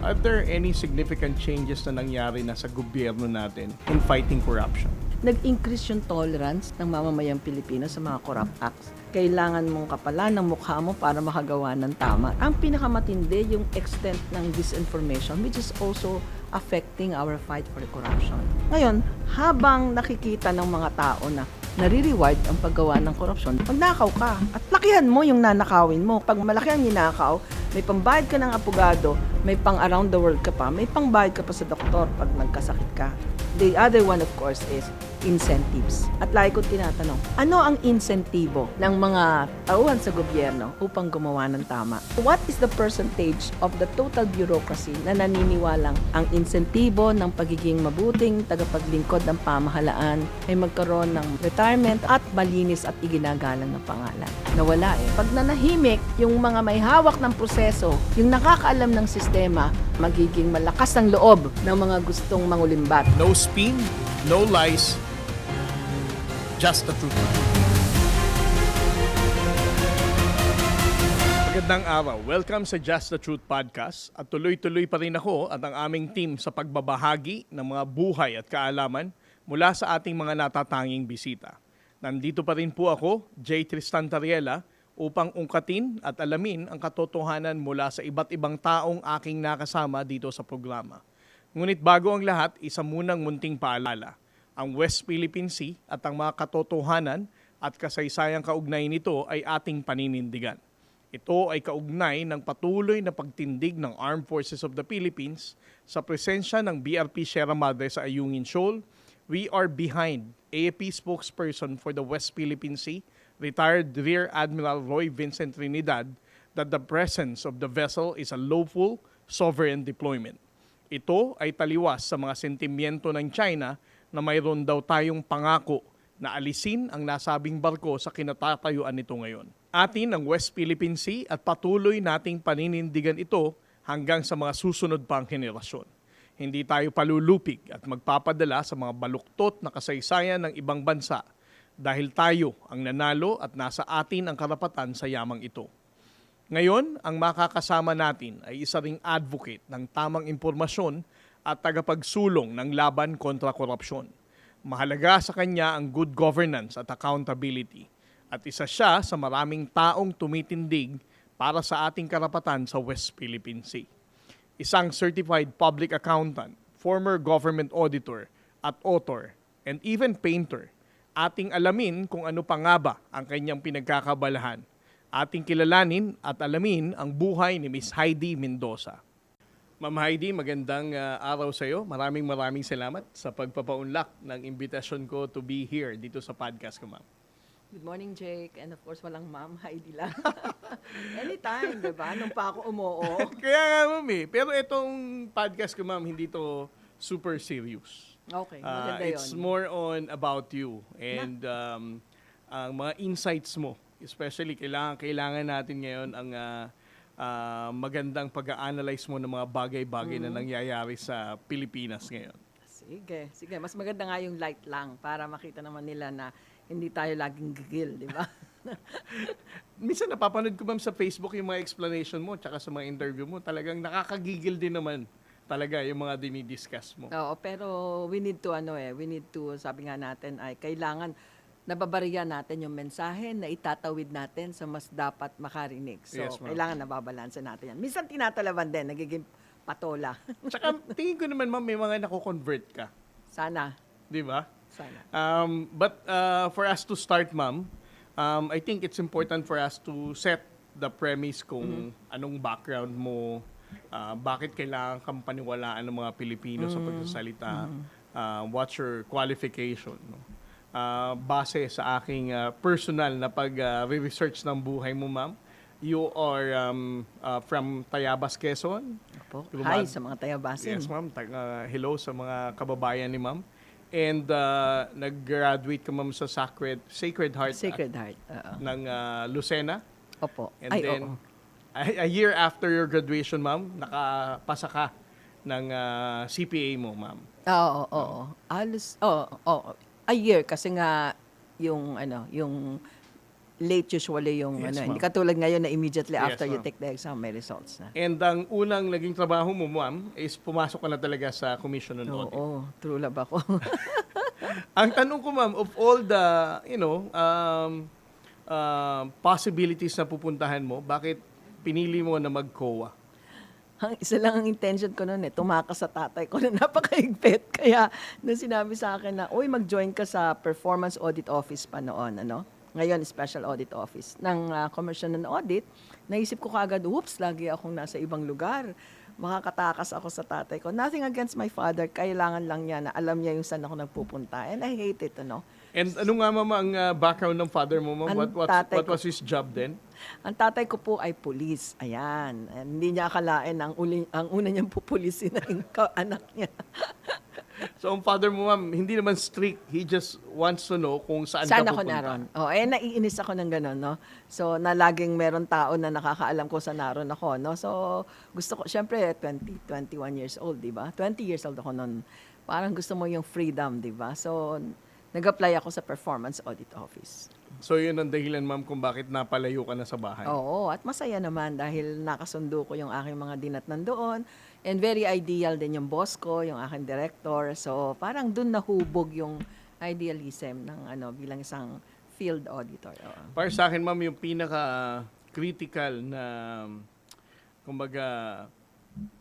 Are there any significant changes na nangyari na sa gobyerno natin in fighting corruption? Nag-increase yung tolerance ng mamamayang Pilipino sa mga corrupt acts. Kailangan mong kapalan ng mukha mo para makagawa ng tama. Ang pinakamatindi yung extent ng disinformation, which is also affecting our fight for corruption. Ngayon, habang nakikita ng mga tao na nare-reward ang paggawa ng korupsyon, magnakaw ka at lakihan mo yung nanakawin mo. Pag malaki ang ninakaw, may pambayad ka ng abogado, may pang around the world ka pa, may pangbayad ka pa sa doktor pag nagkasakit ka. The other one, of course, is incentives. At lagi kong tinatanong, ano ang insentibo ng mga tauhan sa gobyerno upang gumawa ng tama? What is the percentage of the total bureaucracy na naniniwalang ang insentibo ng pagiging mabuting tagapaglingkod ng pamahalaan ay magkaroon ng retirement at malinis at iginagalang na pangalan? Nawala eh. Pag nanahimik, yung mga may hawak ng proseso, yung nakakaalam ng sistema, magiging malakas ang loob ng mga gustong mangulimbat. No spin, no lies, just the truth. Magandang araw. Welcome sa Just the Truth Podcast. At tuloy-tuloy pa rin ako at ang aming team sa pagbabahagi ng mga buhay at kaalaman mula sa ating mga natatanging bisita. Nandito pa rin po ako, J. Tristan Tariela, upang ungkatin at alamin ang katotohanan mula sa iba't ibang taong aking nakasama dito sa programa. Ngunit bago ang lahat, isa munang munting paalala. Ang West Philippine Sea at ang mga katotohanan at kasaysayang kaugnay nito ay ating paninindigan. Ito ay kaugnay ng patuloy na pagtindig ng Armed Forces of the Philippines sa presensya ng BRP Sierra Madre sa Ayungin Shoal. We are behind AFP spokesperson for the West Philippine Sea, retired Rear Admiral Roy Vincent Trinidad, that the presence of the vessel is a lawful, sovereign deployment. Ito ay taliwas sa mga sentimiento ng China na mayroon daw tayong pangako na alisin ang nasabing barko sa kinatatayuan nito ngayon. Atin ang West Philippine Sea at patuloy nating paninindigan ito hanggang sa mga susunod pang henerasyon. Hindi tayo palulupig at magpapadala sa mga baluktot na kasaysayan ng ibang bansa dahil tayo ang nanalo at nasa atin ang karapatan sa yamang ito. Ngayon, ang makakasama natin ay isa ring advocate ng tamang impormasyon at tagapagsulong ng laban kontra korupsyon. Mahalaga sa kanya ang good governance at accountability. At isa siya sa maraming taong tumitindig para sa ating karapatan sa West Philippine Sea. Isang certified public accountant, former government auditor at author, and even painter. Ating alamin kung ano pa nga ba ang kanyang pinagkakabalahan. Ating kilalanin at alamin ang buhay ni Miss Heidi Mendoza. Ma'am Heidi, magandang araw sa iyo. Maraming salamat sa pagpapaunlak ng invitation ko to be here dito sa podcast ko, ma'am. Good morning, Jake. And of course, walang ma'am, Heidi lang. Anytime, di ba? Nung pa ako umuo. Kaya nga, ma'am eh. Pero itong podcast ko, ma'am, hindi to super serious. Okay, maganda yun. It's more on about you and ang mga insights mo. Especially, kailangan natin ngayon ang magandang pag-a-analyze mo ng mga bagay-bagay na nangyayari sa Pilipinas ngayon. Sige. Mas maganda nga yung light lang para makita naman nila na hindi tayo laging gigil, di ba? Minsan napapanood ko, ma'am, sa Facebook yung mga explanation mo tsaka sa mga interview mo. Talagang nakakagigil din naman talaga yung mga dinidiscuss mo. Oo, pero we need to, sabi nga natin ay kailangan nababariya natin yung mensahe na itatawid natin sa mas dapat makarinig. So, Yes, ma'am. kailangan nababalansa natin yan. Minsan tinatalaban din, nagiging patola. Tsaka tingin ko naman, ma'am, may mga nako-convert ka. Sana. Di ba? Sana. But for us to start, ma'am, I think it's important for us to set the premise kung anong background mo, bakit kailangan kang paniwalaan ng mga Pilipino sa pagsasalita, what's your qualification, no? Base sa aking personal na pag-research ng buhay mo, ma'am, you are from Tayabas, Quezon. Opo. Hi sa mga Tayabasin. Yes, ma'am. Hello sa mga kababayan ni ma'am. And nag-graduate ka, ma'am, sa Sacred Heart ng Lucena. Opo. And then, a year after your graduation, ma'am, nakapasa ka ng CPA mo, ma'am. Oo. A year kasi nga yung late usually yung Yes, hindi ma'am. katulad ngayon na immediately Yes, after you ma'am. take the exam may results na. And ang unang naging trabaho mo, ma'am, is pumasok ka na talaga sa Commission on Audit. Oo, true love ako. Ang tanong ko, ma'am, of all the, possibilities na pupuntahan mo, bakit pinili mo na mag-COA? Ang isa lang ang intention ko noon tumakas sa tatay ko na napakahigpit. Kaya nung sinabi sa akin na, uy, mag-join ka sa Performance Audit Office pa noon, Ngayon, Special Audit Office ng Commission on Audit, naisip ko kaagad, oops, lagi akong nasa ibang lugar. Makakatakas ako sa tatay ko. Nothing against my father, kailangan lang niya na alam niya yung saan ako nagpupunta. And I hate it, And ano nga, ma'am, ang background ng father mo, ma'am? Ang What tatay was his job then? Ang tatay ko po ay pulis. Ayan. And hindi niya akalain ang una niyang pupulisin na yung anak niya. So, ang father mo, ma'am, hindi naman strict. He just wants to know kung saan Saan ka ako pupunta. naroon? Naiinis ako ng gano'n, So, na laging meron tao na nakakaalam ko saan naroon ako, So, gusto ko, syempre, 21 years old, di ba? 20 years old ako noon. Parang gusto mo yung freedom, di ba? So, nag-apply ako sa Performance Audit Office. So, yun ang dahilan, ma'am, kung bakit napalayo ka na sa bahay. Oo, at masaya naman dahil nakasundo ko yung aking mga dinatnan doon. And very ideal din yung boss ko, yung aking director. So, parang dun nahubog yung idealism ng bilang isang field auditor. Oo. Para sa akin, ma'am, yung pinaka-critical na, kumbaga,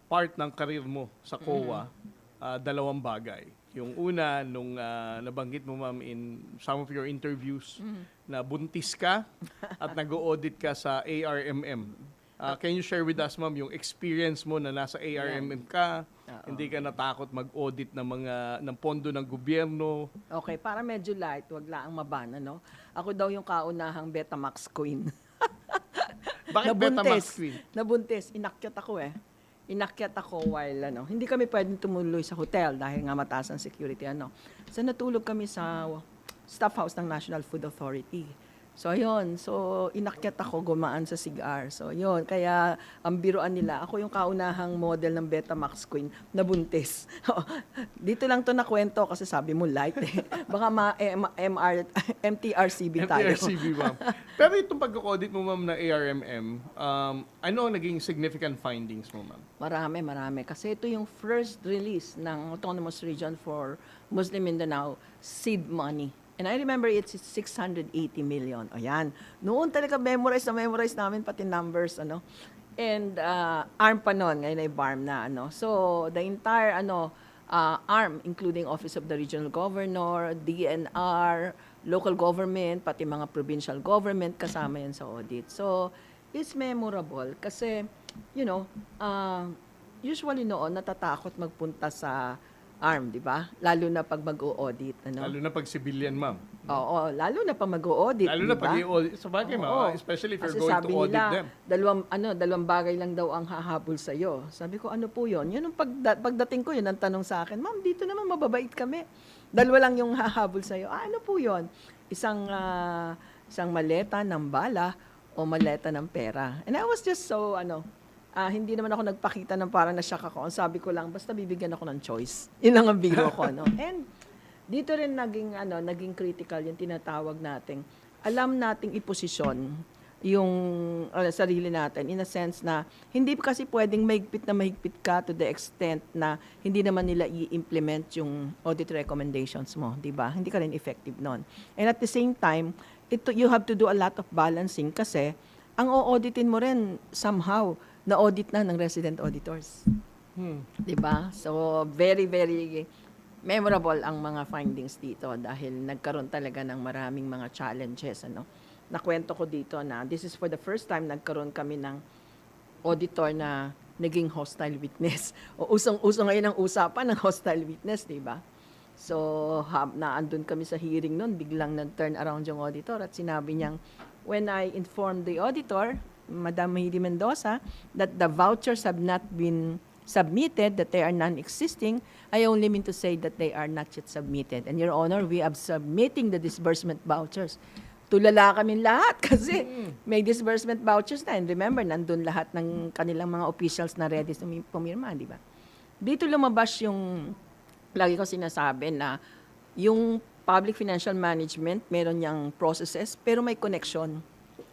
part ng karir mo sa COA, dalawang bagay. Yung una, nung nabanggit mo, ma'am, in some of your interviews, na buntis ka at nag-audit ka sa ARMM. Can you share with us, ma'am, yung experience mo na nasa ARMM ka, hindi ka natakot mag-audit ng pondo ng gobyerno? Okay, para medyo light, wag lang maban, Ako daw yung kaunahang Betamax Queen. Bakit Betamax Queen? Nabuntis, inakyat ako Inakyat ako while hindi kami pwedeng tumuloy sa hotel dahil nga mataas ang security So natulog kami sa staff house ng National Food Authority. So ayun, inakyat ako gumaan sa CIGAR. So yun, kaya ang biruan nila, ako yung kaunahang model ng Betamax Queen na buntis. Dito lang to nakwento kasi sabi mo light Baka MTRCB tayo. MTRCB, ma'am. Pero itong pag-audit mo, ma'am, na ARMM, ano ang naging significant findings mo, ma'am? Marami. Kasi ito yung first release ng Autonomous Region for Muslim Mindanao seed money. And I remember it's 680 million. Ayan. Noon talaga memorize namin pati numbers, And ARM pa noon, ngayon ay BARM na, So the entire, ARM, including Office of the Regional Governor, DNR, local government, pati mga provincial government, kasama yan sa audit. So, it's memorable kasi, usually noon, natatakot magpunta sa ARM, di ba? Lalo na pag mag-o-audit. Lalo na pag civilian, ma'am. Oo, lalo na pag mag-o-audit, Lalo na pag i-audit. Sa bagay, ma'am, especially if you're Kasi going sabi to audit nila, them. dalawang bagay lang daw ang hahabol sa iyo. Sabi ko, ano po 'yon? Yun ang pagdating ko, yun ang tanong sa akin, ma'am, dito naman mababait kami. Dalawa lang yung hahabol sa iyo. Ano po 'yon? Isang maleta ng bala o maleta ng pera. And I was just so, hindi naman ako nagpakita ng parang na-shock ako. Ang sabi ko lang, basta bibigyan ako ng choice. Yun lang ang biro ko, And dito rin naging critical yung tinatawag nating, alam nating iposisyon yung sarili natin in a sense na hindi kasi pwedeng mahigpit ka to the extent na hindi naman nila i-implement yung audit recommendations mo, di ba? Hindi ka rin effective nun. And at the same time, you have to do a lot of balancing kasi ang o-auditin mo rin somehow na-audit na ng resident auditors. Di ba? So, very, very memorable ang mga findings dito dahil nagkaroon talaga ng maraming mga challenges. Nakwento ko dito na this is for the first time nagkaroon kami ng auditor na naging hostile witness. O usong-uso ngayon ang usapan ng hostile witness, di ba? So, naandun kami sa hearing noon, biglang nag-turn around yung auditor at sinabi niyang, when I informed the auditor, Madam Mahidi Mendoza, that the vouchers have not been submitted, that they are non-existing, I only mean to say that they are not yet submitted. And Your Honor, we are submitting the disbursement vouchers. Tulala kami lahat kasi may disbursement vouchers na. And remember, nandun lahat ng kanilang mga officials na ready pumirma, di ba? Dito lumabas yung, lagi ko sinasabi na, yung public financial management, meron niyang processes, pero may connection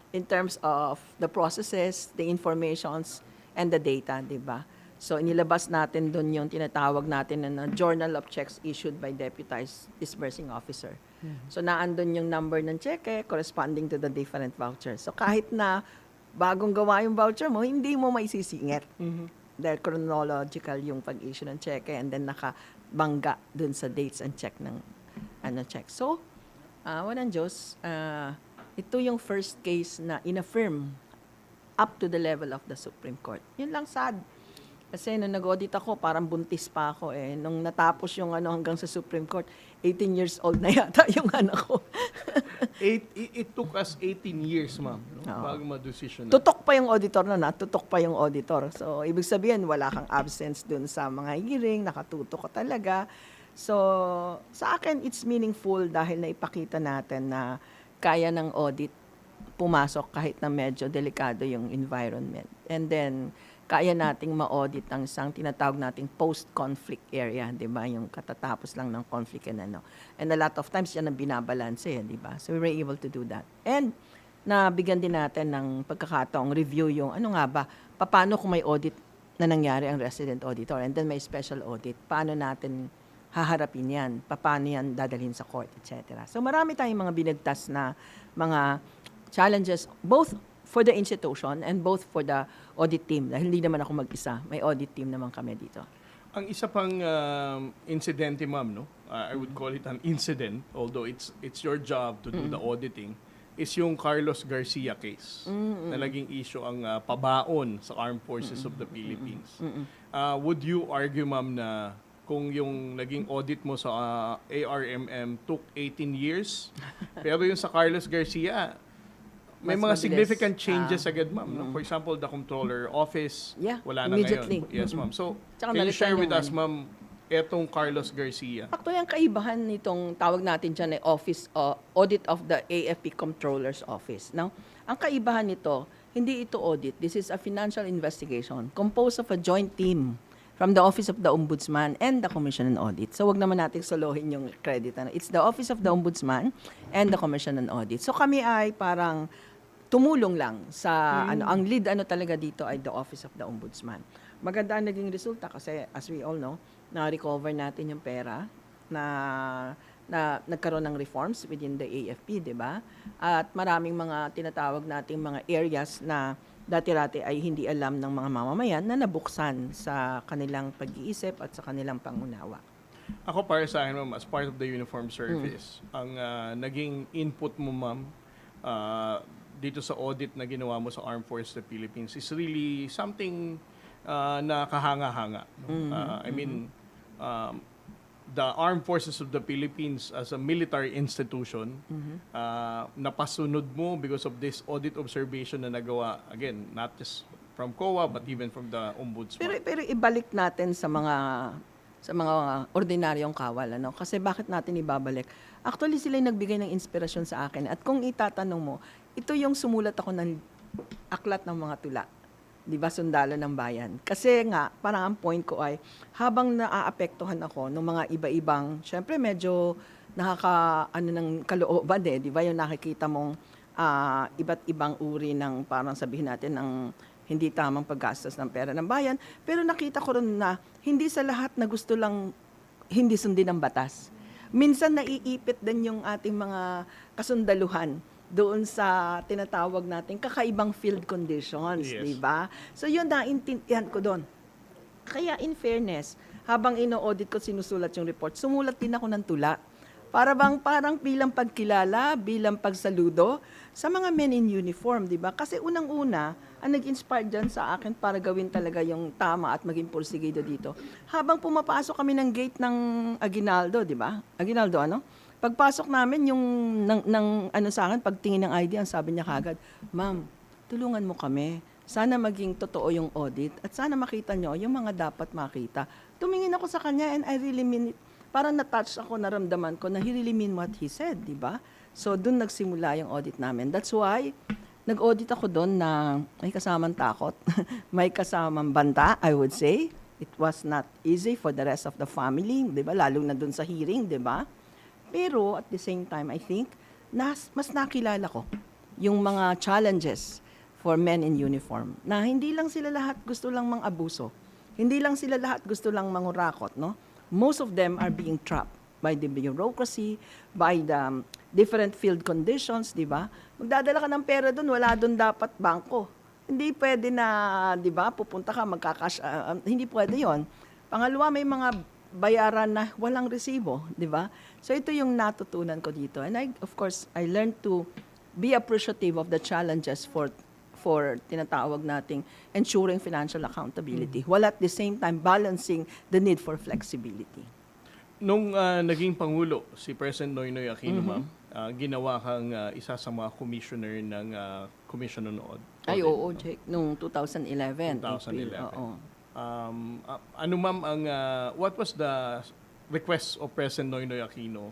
in terms of the processes, the informations, and the data, di ba? So, inilabas natin doon yung tinatawag natin na Journal of Checks issued by Deputized Disbursing Officer. So, naandun yung number ng cheque corresponding to the different vouchers. So, kahit na bagong gawa yung voucher mo, hindi mo maisisingit. Dahil chronological yung pag-issue ng cheque and then nakabangga dun sa dates and check ng check. So, walang Diyos, ito yung first case na in-affirm up to the level of the Supreme Court. Yun lang sad. Kasi nung nag-audit ako, parang buntis pa ako eh. Nung natapos yung hanggang sa Supreme Court, 18 years old na yata yung anak ko. It took us 18 years, ma'am, no? Bago ma-decision. Tutok pa yung auditor tutok pa yung auditor. So, ibig sabihin, wala kang absence dun sa mga hearing, nakatutok ka talaga. So, sa akin, it's meaningful dahil naipakita natin na kaya ng audit pumasok kahit na medyo delikado yung environment. And then, kaya nating ma-audit ang isang tinatawag nating post-conflict area, di ba? Yung katatapos lang ng conflict and And a lot of times, yan ang binabalanse, di ba? So, we were able to do that. And, nabigyan din natin ng pagkakataong review yung paano kung may audit na nangyari ang resident auditor and then may special audit, paano natin haharapin yan, paano yan dadalhin sa court, etc. So, marami tayong mga binagtas na mga challenges, both for the institution and both for the audit team. Dahil hindi naman ako mag-isa. May audit team naman kami dito. Ang isa pang incidente, ma'am, no? I would call it an incident, although it's your job to do the auditing, is yung Carlos Garcia case na naging issue ang pabaon sa Armed Forces of the Philippines. Would you argue, ma'am, na kung yung naging audit mo sa ARMM took 18 years, pero yung sa Carlos Garcia, may Mas mga mabilis. significant changes agad, ma'am. No? For example, the Comptroller Office, wala na immediately. ngayon. Yes, ma'am. So, Tsaka can you nalitan share with yung us, ma'am, etong Carlos Garcia? Actually, ang kaibahan nitong tawag natin dyan ay Office Audit of the AFP Comptroller's Office. Now, ang kaibahan nito, hindi ito audit. This is a financial investigation composed of a joint team from the Office of the Ombudsman and the Commission on Audit. So, wag naman natin solohin yung credit. It's the Office of the Ombudsman and the Commission on Audit. So, kami ay parang tumulong lang sa ang lead talaga dito ay the Office of the Ombudsman. Maganda ang naging resulta kasi as we all know, na-recover natin yung pera na nagkaroon ng reforms within the AFP, di ba? At maraming mga tinatawag nating mga areas na dati-rati ay hindi alam ng mga mamamayan na nabuksan sa kanilang pag-iisip at sa kanilang pangunawa. Ako para sa akin, ma'am, as part of the uniform service, ang naging input mo, ma'am, dito sa audit na ginawa mo sa Armed Forces of the Philippines is really something na kahanga-hanga. No? I mean, the Armed Forces of the Philippines as a military institution, napasunod mo because of this audit observation na nagawa, again, not just from COA, but even from the Ombudsman. Pero ibalik natin sa mga ordinaryong kawal, Kasi bakit natin ibabalik? Actually, sila yung nagbigay ng inspirasyon sa akin. At kung itatanong mo, ito yung sumulat ako ng aklat ng mga tula. Di ba, Sundalo ng Bayan. Kasi nga, parang ang point ko ay, habang naaapektuhan ako ng mga iba-ibang, syempre medyo ng kalooban di ba, yung nakikita mong iba't ibang uri ng, parang sabihin natin, ng hindi tamang paggastos ng pera ng bayan. Pero nakita ko rin na hindi sa lahat na gusto lang hindi sundin ang batas. Minsan naiipit din yung ating mga kasundaluhan doon sa tinatawag natin kakaibang field conditions, Yes. di ba? So yun naintindihan ko doon. Kaya in fairness, habang ino-audit ko sinusulat yung report, sumulat din ako ng tula. Parang bilang pagkilala, bilang pagsaludo sa mga men in uniform, di ba? Kasi unang-una, ang nag-inspire dyan sa akin para gawin talaga yung tama at maging porsigido dito. Habang pumapasok kami ng gate ng Aguinaldo, di ba? Aguinaldo, Pagpasok namin, yung sa akin, pagtingin ng ID, ang sabi niya kagad, "Ma'am, tulungan mo kami. Sana maging totoo yung audit at sana makita nyo yung mga dapat makita." Tumingin ako sa kanya and I really mean it. Parang na-touch ako, naramdaman ko na he really mean what he said, di ba? So, doon nagsimula yung audit namin. That's why, nag-audit ako doon na may kasamang takot, may kasamang banta, I would say. It was not easy for the rest of the family, di ba? Lalo na doon sa hearing, di ba? Pero at the same time, I think, mas nakilala ko yung mga challenges for men in uniform. Na hindi lang sila lahat gusto lang mang-abuso. Hindi lang sila lahat gusto lang mangurakot, no? Most of them are being trapped by the bureaucracy, by the different field conditions, di ba? Magdadala ka ng pera doon, wala doon dapat bangko. Hindi pwede na, di ba, pupunta ka, hindi pwede yon. Pangalawa, may mga bayaran na walang resibo, di ba? So ito yung natutunan ko dito. And of course, I learned to be appreciative of the challenges for tinatawag nating ensuring financial accountability, while at the same time balancing the need for flexibility. Nung naging Pangulo, si President Noynoy Aquino, ma'am, ginawa kang isa sa mga commissioner ng Commission on Audit. Ay, oo, Jake. Noong 2011. 2011. April, oo. Ano ma'am ang what was the request of President Noynoy Aquino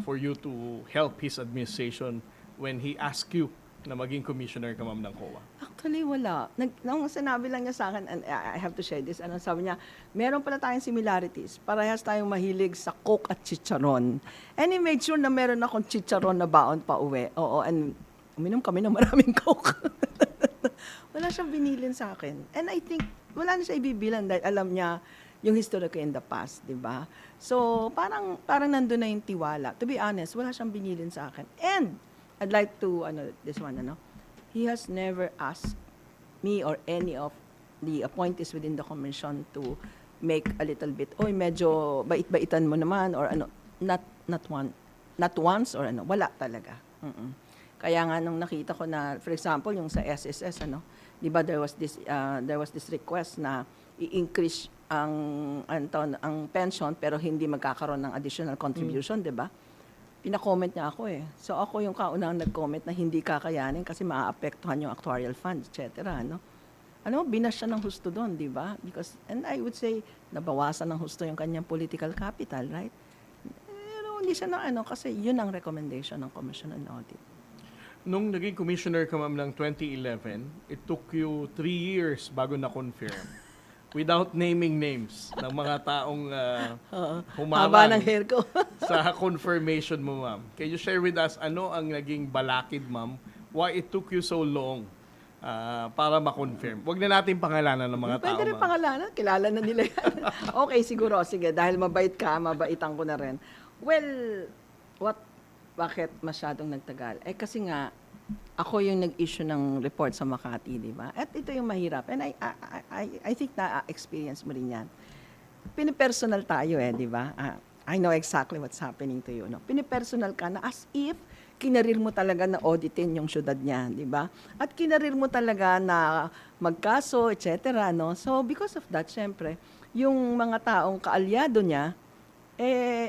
for you to help his administration when he asked you na maging commissioner ka ma'am ng COA? Actually, wala. Nung sinabi lang niya sa akin, and I have to share this, sabi niya, meron pala tayong similarities. Parehas tayong mahilig sa coke at chicharon. And he made sure na meron akong chicharon na baon pa uwi. Oo, and uminom kami ng maraming coke. Wala siyang binilin sa akin. And I think, wala na siya ibibilan dahil alam niya yung history ko in the past, di ba? So, parang nandun na yung tiwala. To be honest, wala siyang binilin sa akin. And, I'd like to, he has never asked me or any of the appointees within the commission to make a little bit, medyo bait-baitan mo naman, or not once, or wala talaga. Kaya nga nung nakita ko na, for example, yung sa SSS, di ba there was this request na i-increase ang pension pero hindi magkakaroon ng additional contribution, di ba? Pina-comment niya ako eh. So ako yung kaunang nag-comment na hindi kakayanin kasi maaapektuhan yung actuarial fund, etc. Binas siya ng husto doon, di ba? Because, and I would say, nabawasan ng husto yung kanyang political capital, right? Pero hindi siya kasi yun ang recommendation ng Commission on Audit. Nung naging commissioner ka ma'am ng 2011, it took you 3 years bago na-confirm. Without naming names ng mga taong Haba ng hair ko. sa confirmation mo, ma'am. Can you share with us ano ang naging balakid, ma'am? Why it took you so long para ma-confirm? Huwag na natin pangalanan ng mga tao, Pwede rin ma'am. pangalanan, kilala na nila yan. Okay, siguro, sige, dahil mabait ka, mabaitan ko na rin. Well, bakit masyadong nagtagal? Kasi nga, ako yung nag-issue ng report sa Makati, di ba? At ito yung mahirap. And I think na-experience mo rin yan. Pinipersonal tayo di ba? I know exactly what's happening to you. No? Pinipersonal ka na as if kinarir mo talaga na auditin yung syudad niya, di ba? At kinarir mo talaga na magkaso, etc. No? So, because of that, syempre, yung mga taong kaalyado niya,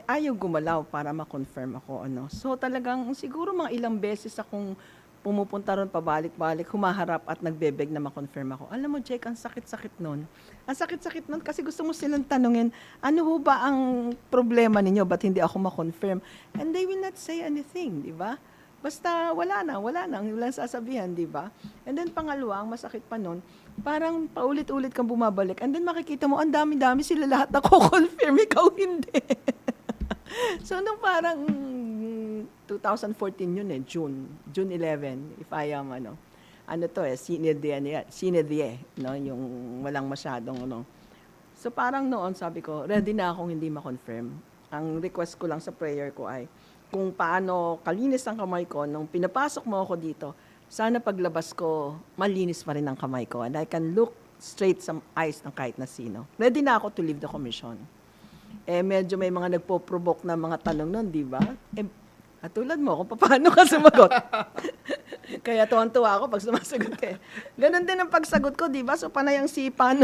ayaw gumalaw para ma-confirm ako. So, talagang siguro mga ilang beses akong pumupunta ron pabalik-balik, humaharap at nagbebeg na ma-confirm ako. Alam mo, Jake, ang sakit-sakit nun. Ang sakit-sakit nun kasi gusto mo silang tanungin, ano ho ba ang problema ninyo? Ba't hindi ako ma-confirm? And they will not say anything, di ba? Basta wala na, walang sasabihan, di ba? And then pangalawa, ang masakit pa nun, parang paulit-ulit kang bumabalik. And then makikita mo, ang dami-dami sila lahat na confirm ikaw hindi. So, nung parang 2014 yun June 11, if I am, sine die, yung walang masyadong, So, parang noon, sabi ko, ready na akong hindi ma-confirm. Ang request ko lang sa prayer ko ay, kung paano kalinis ang kamay ko, nung pinapasok mo ako dito, sana paglabas ko, malinis pa rin ang kamay ko, and I can look straight sa eyes ng kahit na sino. Ready na ako to leave the commission. Medyo may mga nagpo-provoke na mga tanong nun, di ba? Tulad mo, kung paano ka sumagot. Kaya tuwan-tuwa ako pag sumasagot eh. Ganon din ang pagsagot ko, di ba? So, panay ang sipa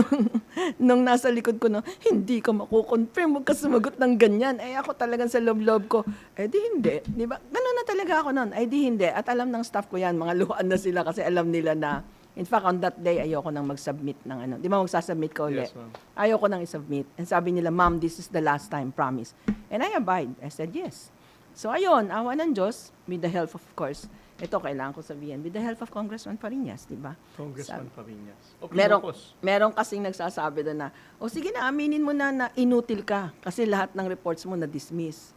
nung nasa likod ko na, hindi ka makukonfirm, huwag ka sumagot ng ganyan. Ako talagang sa loob-loob ko, di hindi. Di ba? Ganon na talaga ako nun. Di hindi. At alam ng staff ko yan, mga luhaan na sila kasi alam nila na, in fact, on that day, ayoko nang mag-submit ng Di ba magsasubmit ka ulit? Yes, ma'am. Ayoko nang i-submit. And sabi nila, ma'am, this is the last time, promise. And I abide. I said, yes. So, ayun, awa ng Diyos, with the help of course, ito kailangan ko sabihin, with the help of Congressman Fariñas, di ba? Congressman Fariñas. Merong kasing nagsasabi doon na, sige na, aminin mo na inutil ka kasi lahat ng reports mo na-dismiss.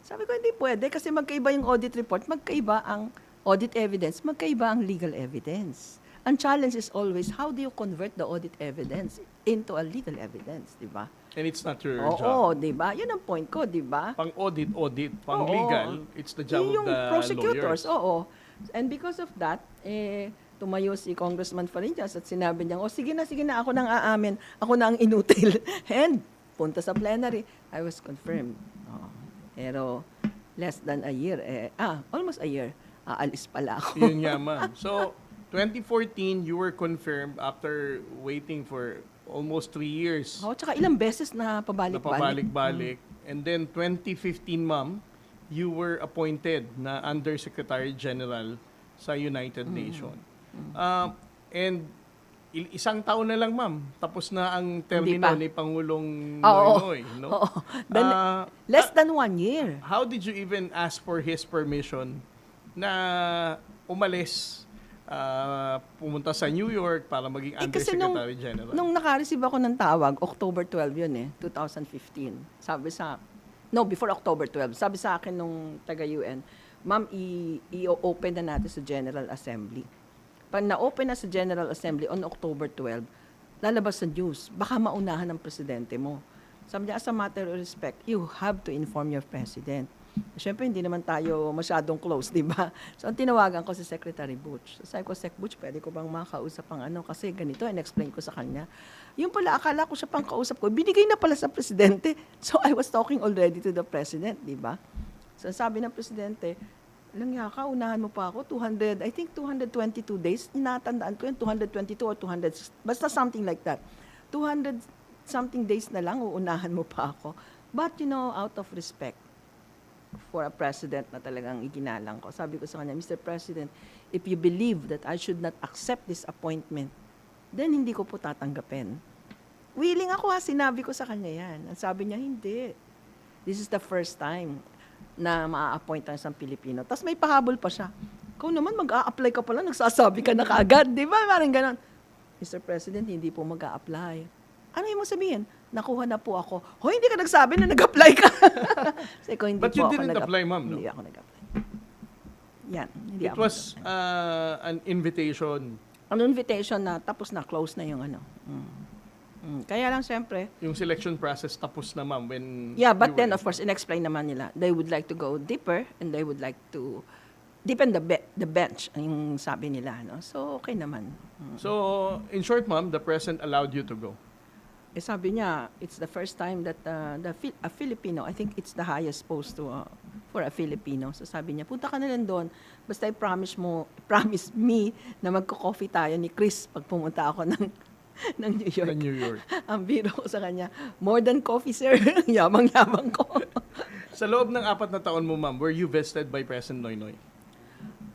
Sabi ko, hindi pwede kasi magkaiba yung audit report, magkaiba ang audit evidence, magkaiba ang legal evidence. Ang challenge is always, how do you convert the audit evidence into a legal evidence, di ba? And it's not your Oo, job. di ba? Yun ang point ko, di ba? Pang audit, pang Oo. legal, it's the job Yung of the prosecutors, lawyers. oo. And because of that, tumayo si Congressman Farinjas at sinabi niya, sige na, ako nang aamin, ako na ang inutil. And punta sa plenary, I was confirmed. Oo. Pero less than a year, almost a year, aalis pala ako. Yun nga, ma'am. So, 2014, you were confirmed after waiting for almost 3 years. Oh, tsaka ilang beses na pabalik-balik. Napabalik-balik. And then 2015, ma'am, you were appointed na Undersecretary General sa United Nations. And isang taon na lang, ma'am, tapos na ang termino pa. ni Pangulong Oo. Noynoy. No? Oo. Less than 1 year. How did you even ask for his permission na umalis, pumunta sa New York para maging Kasi Undersecretary General? nung naka-receive ako ng tawag, October 12 yun 2015. Before October 12. Sabi sa akin nung taga-UN, ma'am, i-open na natin sa General Assembly. Pag na-open na sa General Assembly on October 12, lalabas sa news, baka maunahan ng presidente mo. Sabi niya, as a matter of respect, you have to inform your president. Siyempre, hindi naman tayo masyadong close, di ba? So, ang tinawagan ko si Secretary Butch. So, sabi ko, Sec Butch, pwede ko bang makausap ang kasi ganito, and explain ko sa kanya. Yung pala, akala ko siya pang kausap ko, binigay na pala sa presidente. So, I was talking already to the president, di ba? So, sabi ng presidente, lang yaka, unahan mo pa ako, 222 days, inatandaan ko yun, 222 or 200, basta something like that. 200 something days na lang, uunahan mo pa ako. But, out of respect for a president na talagang iginalang ko, sabi ko sa kanya, Mr. President, if you believe that I should not accept this appointment, then hindi ko po tatanggapin. Willing ako sinabi ko sa kanya yan. Ang sabi niya, hindi. This is the first time na maa-appoint ang isang Pilipino. Tapos may pahabol pa siya. Ikaw naman, mag-a-apply ka pala, nagsasabi ka na kaagad. Di ba? Parang ganon. Mr. President, hindi po mag-a-apply. Ano yung mo sabihin? Nakuha na po ako. Hindi ka nagsabi na nag-apply ka. Sabi ko, hindi But po you ako didn't apply, ma'am, no? Hindi ako nag-apply. Yan. Hindi It ako was an invitation. An invitation na tapos na, close na yung Kaya lang, siyempre, Yung selection process tapos na, ma'am, when yeah, but you then, were- of course, in-explain naman nila, they would like to go deeper and they would like to deepen the bench, yung sabi nila. No? So, okay naman. So, in short, ma'am, the president allowed you to go. Sabi niya, it's the first time that a Filipino, I think it's the highest post for a Filipino. So sabi niya, punta ka na lang doon, basta promise me na magko-coffee tayo ni Chris pag pumunta ako ng New York. Sa New York. Ang biro ko sa kanya, more than coffee, sir. Yabang-yabang ko. Sa loob ng 4 na taon mo, ma'am, were you vested by President Noynoy?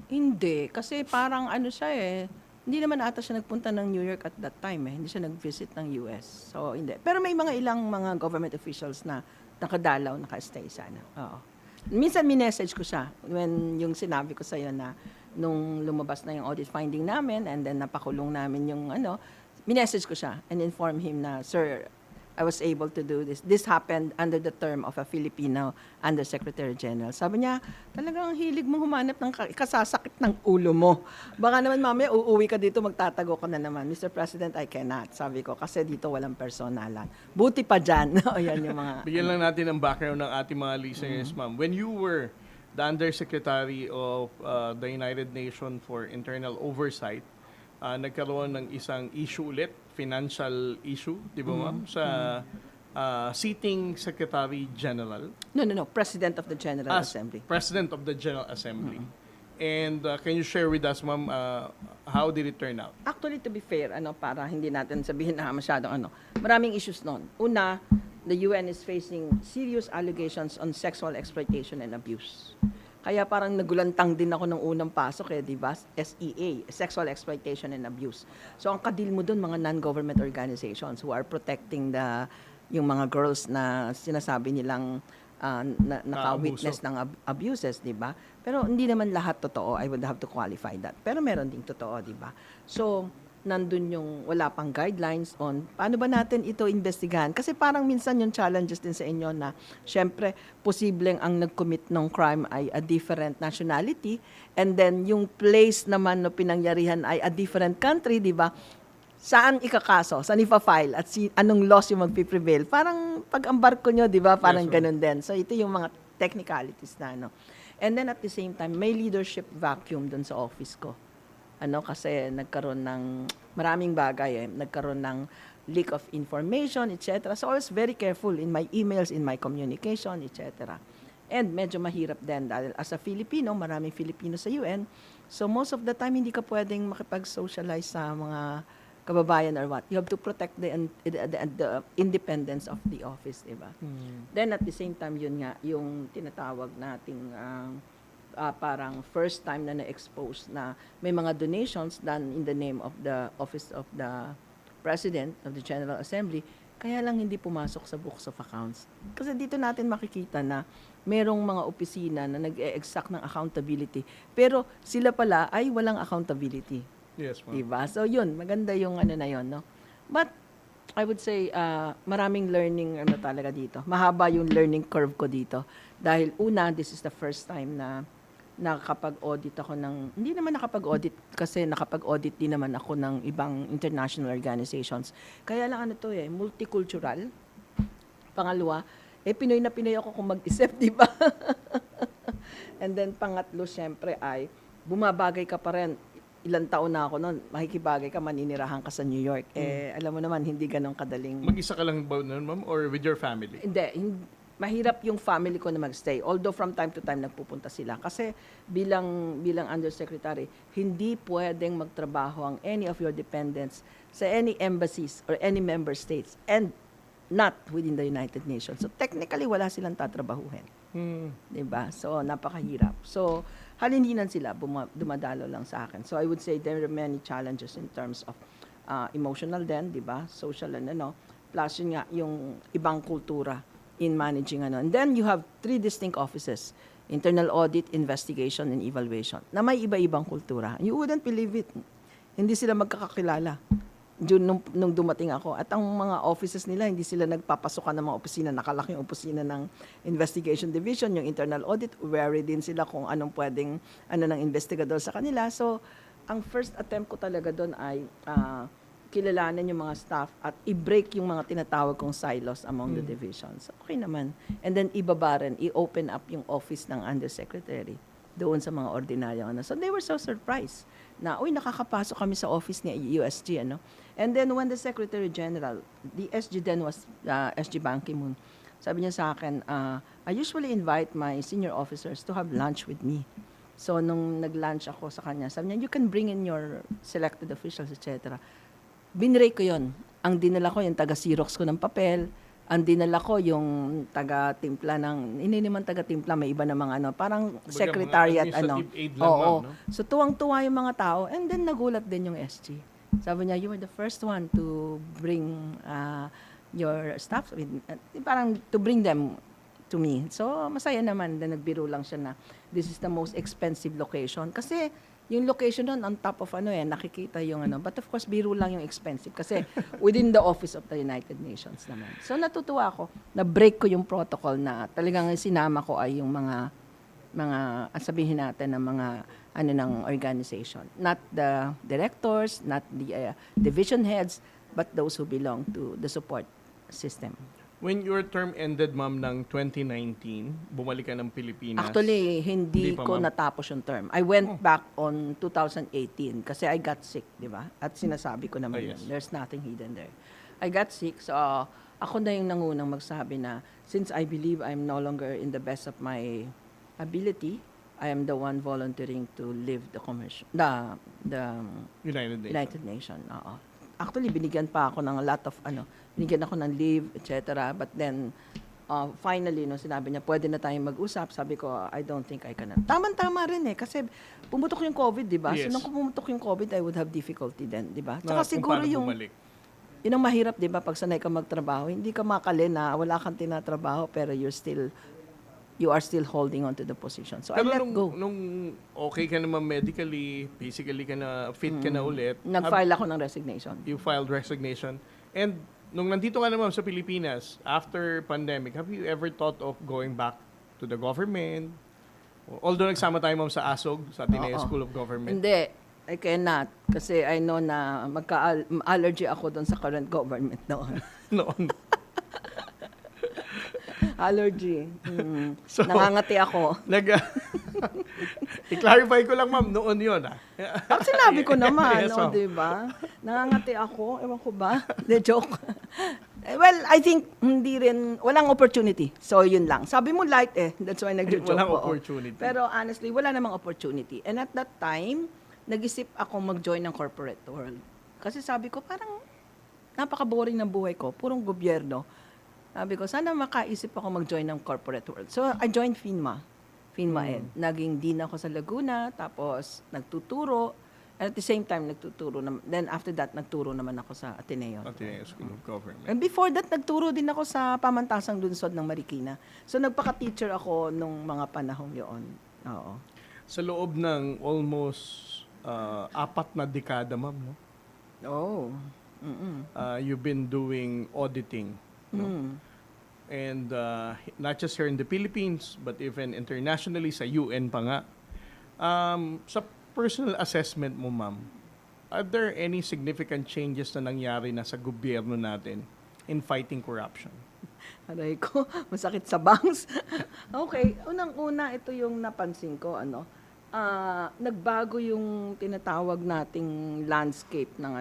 Hindi, kasi parang siya hindi naman ata siya nagpunta ng New York at that time Hindi siya nag-visit ng US. So, hindi. Pero may ilang mga government officials na nakadalaw, naka-stay sana. Oo. Minsan minessage ko siya when yung sinabi ko sa'yo na nung lumabas na yung audit finding namin and then napakulong namin yung minessage ko siya and inform him na, Sir, I was able to do this. This happened under the term of a Filipino Undersecretary General. Sabi niya, talagang hilig mo humanap ng kasasakit ng ulo mo. Baka naman mamaya uuwi ka dito, magtatago ka na naman. Mr. President, I cannot. Sabi ko, kasi dito walang personalan. Buti pa dyan. Yan yung mga... Bigyan lang natin ang background ng ating mga listeners, ma'am. When you were the Undersecretary of the United Nations for Internal Oversight, nagkaroon ng isang issue ulit, financial issue, di ba, ma'am? Sa sitting Secretary General. No. President of the General Assembly. President of the General Assembly. And can you share with us, ma'am, how did it turn out? Actually, to be fair, para hindi natin sabihin na masyadong maraming issues noon. Una, the UN is facing serious allegations on sexual exploitation and abuse. Kaya parang nagulantang din ako ng unang pasok di ba? SEA, Sexual Exploitation and Abuse. So ang kadil mo doon mga non-government organizations who are protecting yung mga girls na sinasabi nilang naka-witness ng abuses, di ba? Pero hindi naman lahat totoo. I would have to qualify that. Pero meron ding totoo, di ba? So, nandun yung wala pang guidelines on paano ba natin ito investigahan. Kasi parang minsan yung challenges din sa inyo na syempre posibleng ang nag-commit ng crime ay a different nationality and then yung place naman no pinangyarihan ay a different country, di ba? Saan ikakaso? Saan ipa-file? At anong laws yung magpiprevail? Parang pag-embarko nyo, di ba? Parang Yes, ganun din. So ito yung mga technicalities na ano. And then at the same time, may leadership vacuum dun sa office ko. Kasi nagkaroon ng maraming bagay nagkaroon ng leak of information, etc. So I was very careful in my emails, in my communication, etc. And medyo mahirap din dahil as a Filipino, maraming Filipino sa UN. So most of the time, hindi ka pwedeng makipag-socialize sa mga kababayan or what. You have to protect the independence of the office, diba? Then at the same time, yun nga, yung tinatawag nating parang first time na na-expose na may mga donations done in the name of the Office of the President of the General Assembly, kaya lang hindi pumasok sa books of accounts. Kasi dito natin makikita na merong mga opisina na nag-e-exact ng accountability, pero sila pala ay walang accountability. Yes, ma'am. Diba? So yun, maganda yung ano na yun, no? But I would say maraming learning talaga dito. Mahaba yung learning curve ko dito. Dahil una, this is the first time na nakapag-audit ako hindi naman nakapag-audit kasi nakapag-audit din naman ako ng ibang international organizations. Kaya lang multicultural. Pangalawa, Pinoy na Pinoy ako kung mag-isip, di ba? And then pangatlo, syempre ay bumabagay ka pa rin. Ilang taon na ako noon, makikibagay ka, maninirahan ka sa New York. Alam mo naman, hindi ganun kadaling. Mag-isa ka lang ba noon, ma'am? Or with your family? Hindi. Mahirap yung family ko na magstay. Although from time to time nagpupunta sila. Kasi bilang undersecretary, hindi pwedeng magtrabaho ang any of your dependents sa any embassies or any member states and not within the United Nations. So technically, wala silang tatrabahuhin. Diba? So napakahirap. So halininan sila, dumadalo lang sa akin. So I would say there are many challenges in terms of emotional din, diba? Social and plus yun nga, yung ibang kultura in managing And then you have 3 distinct offices, internal audit, investigation, and evaluation, na may iba-ibang kultura. You wouldn't believe it. Hindi sila magkakakilala. Nung dumating ako. At ang mga offices nila, hindi sila nagpapasokan ng mga opisina. Nakalaki yung opisina ng investigation division, yung internal audit, wary din sila kung anong pwedeng, ng investigador sa kanila. So, ang first attempt ko talaga doon ay kilalanin yung mga staff at i-break yung mga tinatawag kong silos among the divisions. Okay naman. And then ibaba rin, i-open up yung office ng undersecretary doon sa mga ordinaryo. So they were so surprised na, nakakapasok kami sa office ni USG. And then when the Secretary General, the SG then was SG Ban Ki-moon, sabi niya sa akin, I usually invite my senior officers to have lunch with me. So nung nag-lunch ako sa kanya, sabi niya, you can bring in your selected officials, etc. Binrake ko yon. Ang dinala ko yung taga-Xerox ko ng papel, ang dinala ko yung taga-timpla hindi naman taga-timpla, may iba namang parang secretariat aid lang, Oo. ma'am, no? So tuwang-tuwa yung mga tao and then nagulat din yung SG. Sabi niya, you were the first one to bring your staff, parang to bring them to me. So masaya naman, then nagbiro lang siya na this is the most expensive location kasi yung location doon on top of nakikita yung but of course biro lang yung expensive kasi within the office of the United Nations naman. So natutuwa ako na break ko yung protocol na talagang sinama ko ay yung mga sabihin natin ng mga ng organization, not the directors, not the division heads, but those who belong to the support system. When your term ended, ma'am, ng 2019, bumalik ka ng Pilipinas. Actually, hindi pa, ko ma'am? natapos yung term. I went back on 2018 kasi I got sick, di ba? At sinasabi ko naman yes. yun. There's nothing hidden there. I got sick, so ako na yung nangunang magsabi na since I believe I'm no longer in the best of my ability, I am the one volunteering to leave the United Nations. Oo. Actually, binigyan pa ako ng a lot of binigyan ako ng leave, etc. But then, finally, sinabi niya, pwede na tayong mag-usap. Sabi ko, I don't think I can. Tama-tama rin kasi pumutok yung COVID, di ba? Yes. So, nung pumutok yung COVID, I would have difficulty then, di ba? Na Tsaka siguro kung paano bumalik. yun ang mahirap, di ba? Pag sanay ka magtrabaho, hindi ka makali na wala kang tinatrabaho, pero you're still you are still holding on to the position. So I Pero let go. nung okay ka naman medically, physically ka na, fit ka na ulit, Nag-file ako ng resignation. you filed resignation. And nung nandito ka naman sa Pilipinas, after pandemic, have you ever thought of going back to the government? Although nagsama tayo ma'am sa ASOG, sa Ateneo Oo. School of Government. Hindi, I cannot. Kasi I know na magka-allergy ako doon sa current government noon. Noon. Allergy. So, Nangangati ako. I-clarify ko lang ma'am, noon yun Ang sinabi ko naman, Yes, no, ma'am. di ba? Nangangati ako, ewan ko ba? The joke. Well, I think hindi rin, walang opportunity. So, yun lang. Sabi mo light that's why nag-joke Walang oo. opportunity. Pero honestly, wala namang opportunity. And at that time, nag-isip ako mag-join ng corporate world. Kasi sabi ko, parang napaka-boring ng buhay ko, purong gobyerno. Sabi ko, sana makaisip ako mag-join ng corporate world. So, I joined FINMA. FINMA Ed. Naging dean ako sa Laguna, tapos nagtuturo. And at the same time, nagtuturo. Then after that, nagturo naman ako sa Ateneo. Ateneo School of Government. And before that, nagturo din ako sa Pamantasang Lunsod ng Marikina. So, nagpaka-teacher ako nung mga panahong yun. Oo. Sa loob ng almost 4 na dekada ma'am, no? Oh. Mm-mm. You've been doing auditing. No? And not just here in the Philippines, but even internationally, sa UN pa nga. Sa personal assessment mo, ma'am, are there any significant changes na nangyari na sa gobyerno natin in fighting corruption? Aray ko, masakit sa bangs. Okay, unang-una, ito yung napansin ko, nagbago yung tinatawag nating landscape ng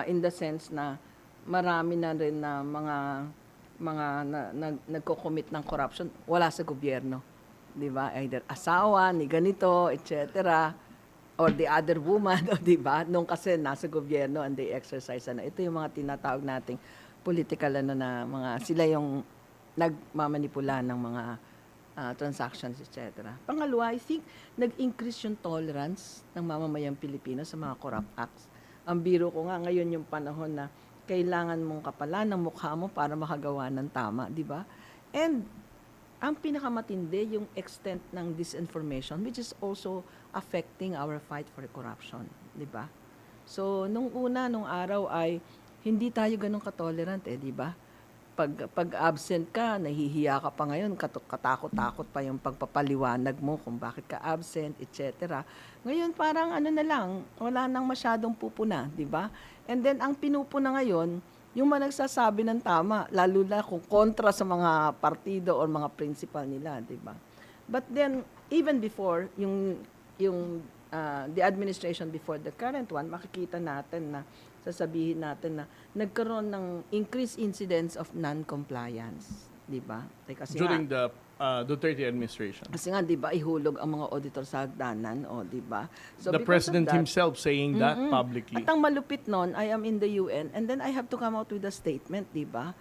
in the sense na marami na rin na nagko-commit ng corruption wala sa gobyerno, 'di ba? Either asawa ni ganito, etc. or the other woman, o 'di ba? Nung kasi nasa gobyerno and they exercise ito yung mga tinatawag nating political na mga sila yung nagmamanipula ng mga transactions, etc. Pangalawa, I think nag-increase yung tolerance ng mamamayang Pilipino sa mga corrupt acts. Ang biro ko nga ngayon yung panahon na kailangan mong kapalan ng mukha mo para makagawa ng tama, di ba? And ang pinakamatindi yung extent ng disinformation, which is also affecting our fight for corruption, di ba? So, nung araw ay hindi tayo ganun katolerant, di ba? Pag absent ka, nahihiya ka pa ngayon, katakot-takot pa yung pagpapaliwanag mo kung bakit ka absent, etc. Ngayon parang na lang, wala nang masyadong pupuna, di ba? And then ang pinupuna ngayon, yung mga nagsasabi ng tama, lalo na kung kontra sa mga partido or mga principal nila, di ba? But then even before the administration before the current one, makikita natin na sasabihin natin na nagkaroon ng increased incidence of non-compliance, di ba? Kasi During the Duterte administration. Kasi nga, di ba, ihulog ang mga auditor sa hagdanan, di ba? So The because of president that, himself saying that publicly. at ang malupit nun, I am in the UN and then I have to come out with a statement, di ba?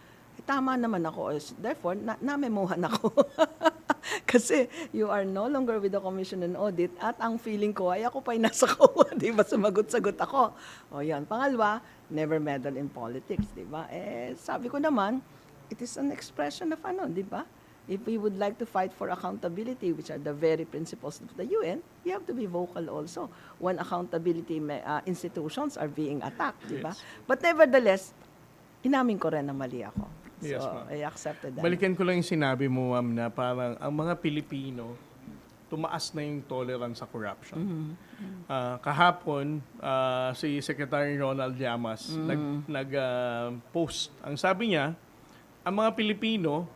Tama naman ako. Therefore, namemohan ako. Kasi you are no longer with the Commission on Audit at ang feeling ko ay ako pa'y nasa COA, di ba? Sumagot-sagot ako. O yan. Pangalawa, never meddle in politics, di ba? Sabi ko naman, it is an expression of di ba? If we would like to fight for accountability, which are the very principles of the UN, you have to be vocal also when accountability institutions are being attacked, di ba? Yes. But nevertheless, inamin ko rin na mali ako. Yes, So, ma'am. I accepted that. Balikan ko lang yung sinabi mo, ma'am, na parang ang mga Pilipino, tumaas na yung tolerance sa corruption. Kahapon, si Secretary Ronald Llamas nag-post. Ang sabi niya, ang mga Pilipino,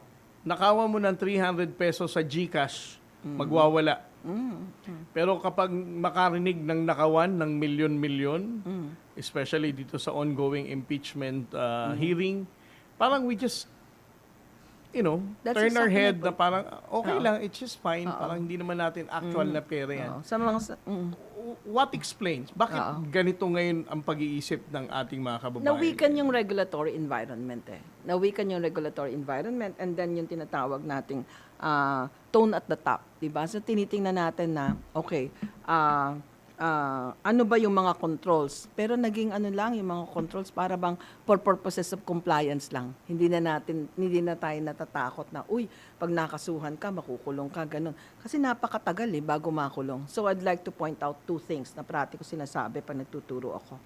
nakawa mo ng 300 pesos sa GCash, magwawala. Pero kapag makarinig ng nakawan ng milyon-milyon, especially dito sa ongoing impeachment hearing, parang we just, That's turn our exactly head my na parang, okay Oo. lang, it's just fine. Parang hindi naman natin actual na pera yan. Oo. Sa mga What explains? Bakit Oo. ganito ngayon ang pag-iisip ng ating mga kababayan? nawikan yung regulatory environment Nawikan yung regulatory environment and then yung tinatawag nating tone at the top, 'di ba? So tinitingnan natin na okay, ano ba yung mga controls. Pero naging ano lang yung mga controls para bang for purposes of compliance lang. Hindi na tayo natatakot na, uy, pag nakasuhan ka, makukulong ka, ganun. Kasi napakatagal bago makulong. So I'd like to point out two things na parati ko sinasabi pag nagtuturo ako.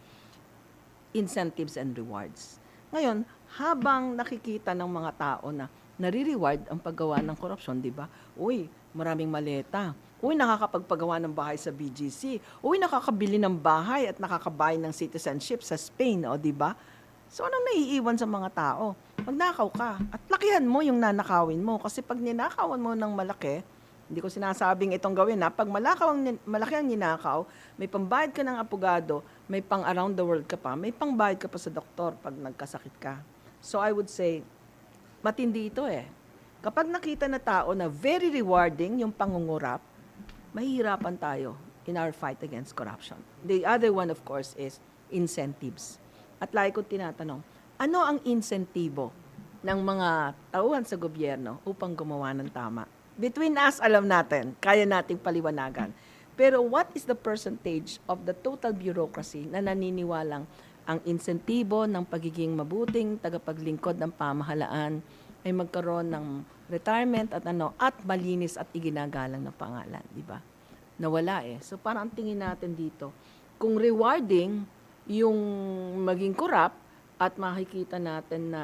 Incentives and rewards. Ngayon, habang nakikita ng mga tao na nare-reward ang paggawa ng korupsyon, di ba? Uy, maraming maleta. Uy, nakakapagpagawa ng bahay sa BGC. Uy, nakakabili ng bahay at nakakabayad ng citizenship sa Spain, o di ba? So, anong naiiwan sa mga tao? Magnakaw ka at lakihan mo yung nanakawin mo. Kasi pag ninakawan mo ng malaki, hindi ko sinasabing itong gawin na, pag malaki ang ninakaw, may pambayad ka ng apogado, may pang around the world ka pa, may pangbayad ka pa sa doktor pag nagkasakit ka. So, I would say, matindi ito Kapag nakita na tao na very rewarding yung pangungurap, mahihirapan tayo in our fight against corruption. The other one, of course, is incentives. At lagi ko tinatanong, ano ang insentibo ng mga tauhan sa gobyerno upang gumawa ng tama? Between us, alam natin, kaya nating paliwanagan. Pero what is the percentage of the total bureaucracy na naniniwalang ang insentibo ng pagiging mabuting tagapaglingkod ng pamahalaan ay magkaroon ng retirement at malinis at iginagalang na pangalan, di ba? Nawala So parang ang tingin natin dito, kung rewarding yung maging corrupt at makikita natin na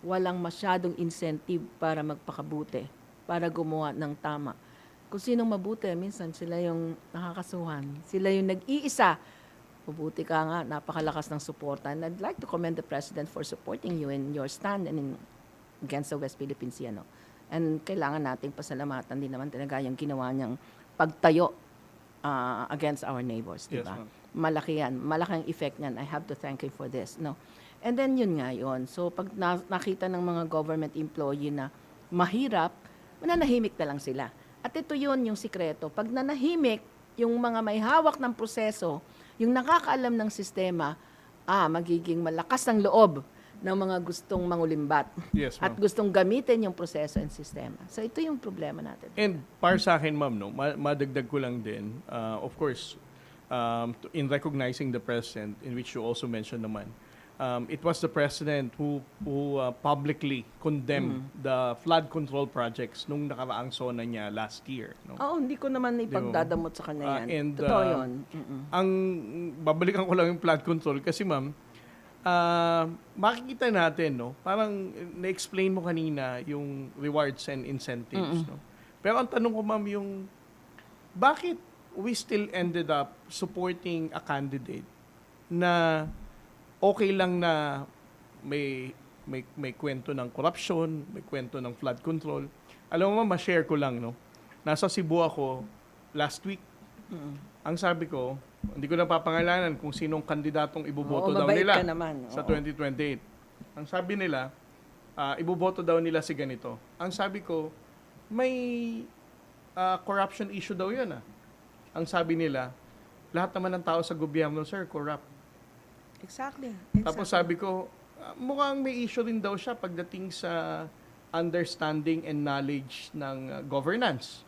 walang masyadong incentive para magpakabuti, para gumawa ng tama. Kung sinong mabuti, minsan sila yung nakakasuhan. Sila yung nag-iisa. Mabuti ka nga, napakalakas ng suporta. And I'd like to commend the President for supporting you in your stand and against the West Philippine Sea. And kailangan nating pasalamatan din naman talaga yung ginawa niyang pagtayo against our neighbors, di ba? Yes, ma'am. Malaki yan. Malaki ang effect niyan. I have to thank you for this. And then yun nga yun. So pag nakita ng mga government employee na mahirap, mananahimik na lang sila. At ito yun yung sikreto. Pag nanahimik, yung mga may hawak ng proseso, yung nakakaalam ng sistema, magiging malakas ang loob ng mga gustong mangulimbat. Yes, At ma'am. gustong gamitin yung proseso and sistema. So ito yung problema natin. And para sa akin, ma'am, madagdag ko lang din, of course, in recognizing the president, in which you also mentioned naman, it was the president who publicly condemned the flood control projects nung nakaraang SONA niya last year. No? Oo, hindi ko naman ipagdadamot sa kanya yan. And, Totoo yun. Ang babalikan ko lang yung flood control kasi ma'am, makikita natin, parang na-explain mo kanina yung rewards and incentives. No? Pero ang tanong ko ma'am yung, bakit we still ended up supporting a candidate na okay lang na may kwento ng corruption, may kwento ng flood control. Alam mo, ma-share ko lang, Nasa Cebu ako last week. Ang sabi ko, hindi ko na papangalanan kung sinong kandidatong iboboto daw mabait nila ka naman. sa 2028. Ang sabi nila, iboboto daw nila si ganito. Ang sabi ko, may corruption issue daw yun. Ang sabi nila, lahat naman ng tao sa gobyerno, sir, corrupt. Exactly. Tapos sabi ko, mukhang may issue rin daw siya pagdating sa understanding and knowledge ng governance.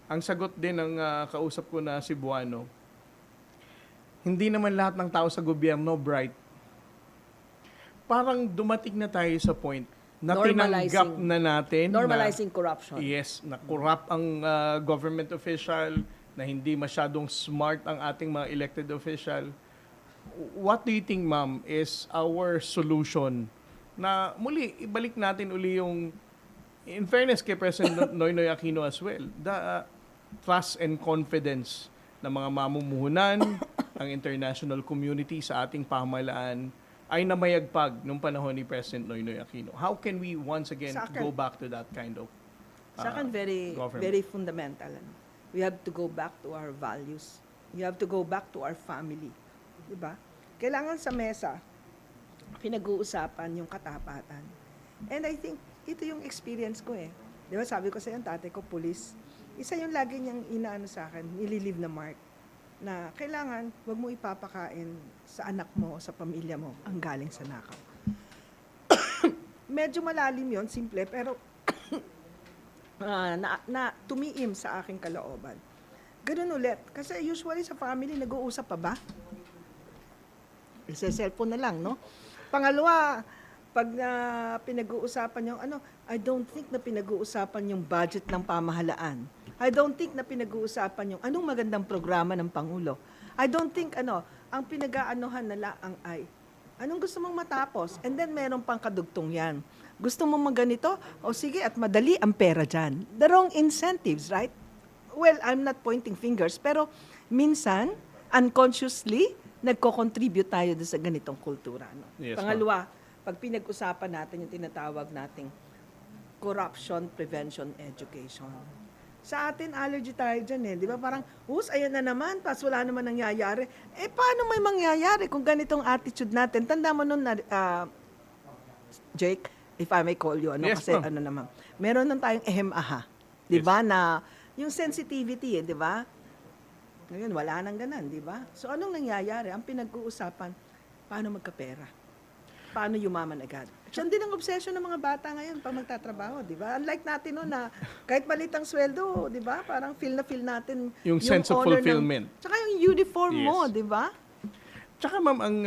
Ang sagot din ng kausap ko na Cebuano, hindi naman lahat ng tao sa gobyerno bright. Parang dumating na tayo sa point na tinanggap na natin normalizing corruption. Yes, na corrupt ang government official, na hindi masyadong smart ang ating mga elected official. What do you think, ma'am, is our solution na muli, ibalik natin uli yung, in fairness kay President Noynoy Aquino as well, the trust and confidence ng mga mamumuhunan, ang international community sa ating pamahalaan ay namayagpag nung panahon ni President Noynoy Aquino. How can we once again go back to that kind of Sa akin, government? very fundamental. We have to go back to our values. We have to go back to our family. Diba? Kailangan sa mesa, pinag-uusapan yung katapatan. And I think, ito yung experience ko Diba, sabi ko sa yung tatay ko, police. Isa yung lagi niyang inaano sa akin, nililive na mark, na kailangan, wag mo ipapakain sa anak mo o sa pamilya mo ang galing sa nakaw. Medyo malalim yon, simple, pero na tumiim sa aking kalooban. Ganun ulit. Kasi usually sa family, nag-uusap pa ba? Sa cellphone na lang, no? Pangalawa, pag pinag-uusapan yung I don't think na pinag-uusapan yung budget ng pamahalaan. I don't think na pinag-uusapan yung anong magandang programa ng Pangulo. I don't think ang pinag-aanohan na lang ay anong gusto mong matapos? And then meron pang kadugtong yan. Gusto mong maganito? O sige, at madali ang pera dyan. The wrong incentives, right? Well, I'm not pointing fingers, pero minsan, unconsciously, nagko-contribute tayo doon sa ganitong kultura. No? Yes, Pangalawa, pag pinag-usapan natin yung tinatawag nating corruption prevention education. Sa atin, allergy tayo dyan eh. Di ba? Parang, ayan na naman, pas wala naman nangyayari. Paano may mangyayari kung ganitong attitude natin? Tanda mo nun na, Jake, if I may call you, Yes, kasi ma'am. naman, meron nun tayong aha. Di ba? Na, yung sensitivity, di ba? Ngayon, wala nang ganan, di ba? So, anong nangyayari? Ang pinag-uusapan, paano magkapera? Paano yumaman agad? Diyan din ang obsession ng mga bata ngayon pag magtatrabaho, di ba? Unlike natin noon na kahit malitang sweldo, di ba? Parang feel natin Yung sense of honor fulfillment. Tsaka yung uniform mo, Yes. di ba? Tsaka ma'am, ang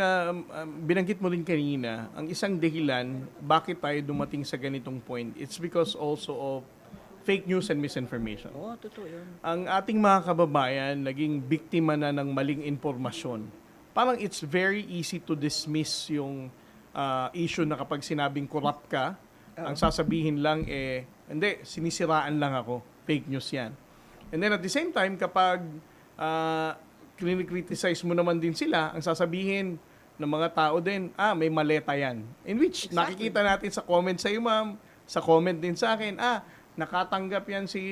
binanggit mo rin kanina, ang isang dahilan bakit tayo dumating sa ganitong point, it's because also of fake news and misinformation. Oo, totoo yun. Ang ating mga kababayan naging biktima na ng maling impormasyon. Parang it's very easy to dismiss yung issue na kapag sinabing corrupt ka, ang sasabihin lang hindi, sinisiraan lang ako. Fake news yan. And then at the same time, kapag krinikriticize mo naman din sila, ang sasabihin ng mga tao din, may maleta yan. In which, nakikita natin sa comment sa iyo, ma'am, sa comment din sa akin, nakatanggap yan si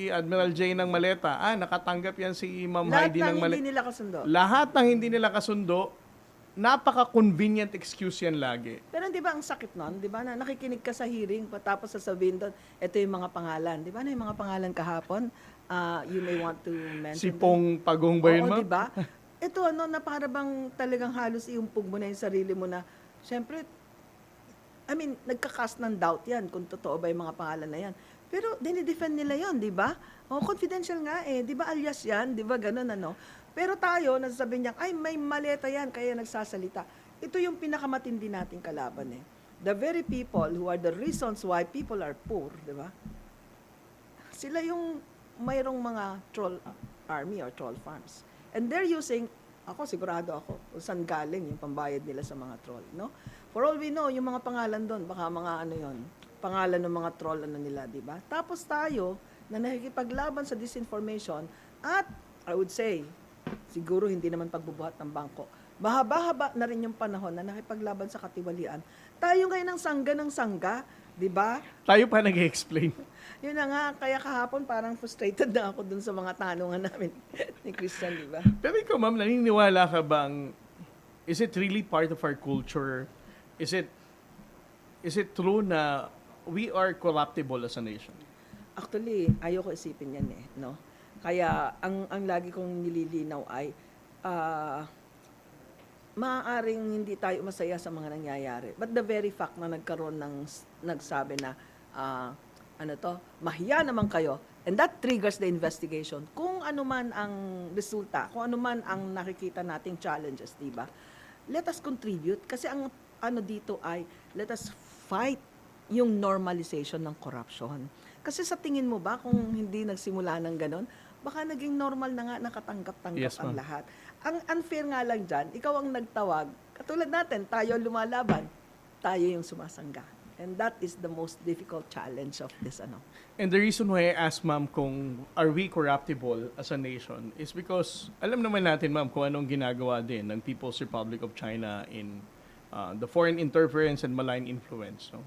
Admiral J ng maleta, nakatanggap yan si Ma'am Lahat Heidi ng ng maleta. hindi nila kasundo. Lahat ng hindi nila kasundo, napaka-convenient excuse yan lagi. Pero di ba ang sakit nun? Di ba na nakikinig ka sa hearing, tapos sasabihin doon, ito yung mga pangalan. Di ba na yung mga pangalan kahapon? You may want to mention. Si Pong Pagong ba yun, Oo, ma'am? di ba? Ito, na para bang talagang halos iumpog mo na yung sarili mo na, syempre, nagka-cast ng doubt yan kung totoo ba yung mga pangalan na yan. Pero dinidefend nila yon, di ba? Confidential nga di ba alias yan, di ba ganun Pero tayo, nasasabi niya, may maleta yan, kaya nagsasalita. Ito yung pinakamatindi nating kalaban The very people who are the reasons why people are poor, di ba? Sila yung mayroong mga troll army or troll farms. And they're using, sigurado ako, kung saan galing yung pambayad nila sa mga troll, no? For all we know, yung mga pangalan doon, baka mga pangalan ng mga troll nila, di ba? Tapos tayo, na nakikipaglaban sa disinformation, at I would say, siguro hindi naman pagbubuhat ng bangko, mahaba-haba na rin yung panahon na nakipaglaban sa katiwalian. Tayo ngayon ng sangga, di ba? Tayo pa nag-explain. Yun na nga, kaya kahapon parang frustrated na ako dun sa mga tanungan namin ni Christian, di ba? Pero ikaw, ma'am, naniniwala ka bang, is it really part of our culture? Is it true na we are corruptible as a nation? Actually, ayoko isipin yan no? Kaya, ang lagi kong nililinaw ay, maaaring hindi tayo masaya sa mga nangyayari. But the very fact na nagkaroon nagsabi na, mahiya naman kayo, and that triggers the investigation. Kung ano man ang resulta, kung ano man ang nakikita nating challenges, di ba? Let us contribute. Kasi ang dito ay, let us fight yung normalization ng corruption. Kasi sa tingin mo ba, kung hindi nagsimula ng ganon, baka naging normal na nga, nakatanggap-tanggap Yes, ang ma'am. lahat. Ang unfair nga lang dyan, ikaw ang nagtawag, katulad natin, tayo lumalaban, tayo yung sumasangga. And that is the most difficult challenge of this And the reason why I asked, ma'am, kung are we corruptible as a nation is because alam naman natin, ma'am, kung anong ginagawa din ng People's Republic of China in the foreign interference and malign influence. No?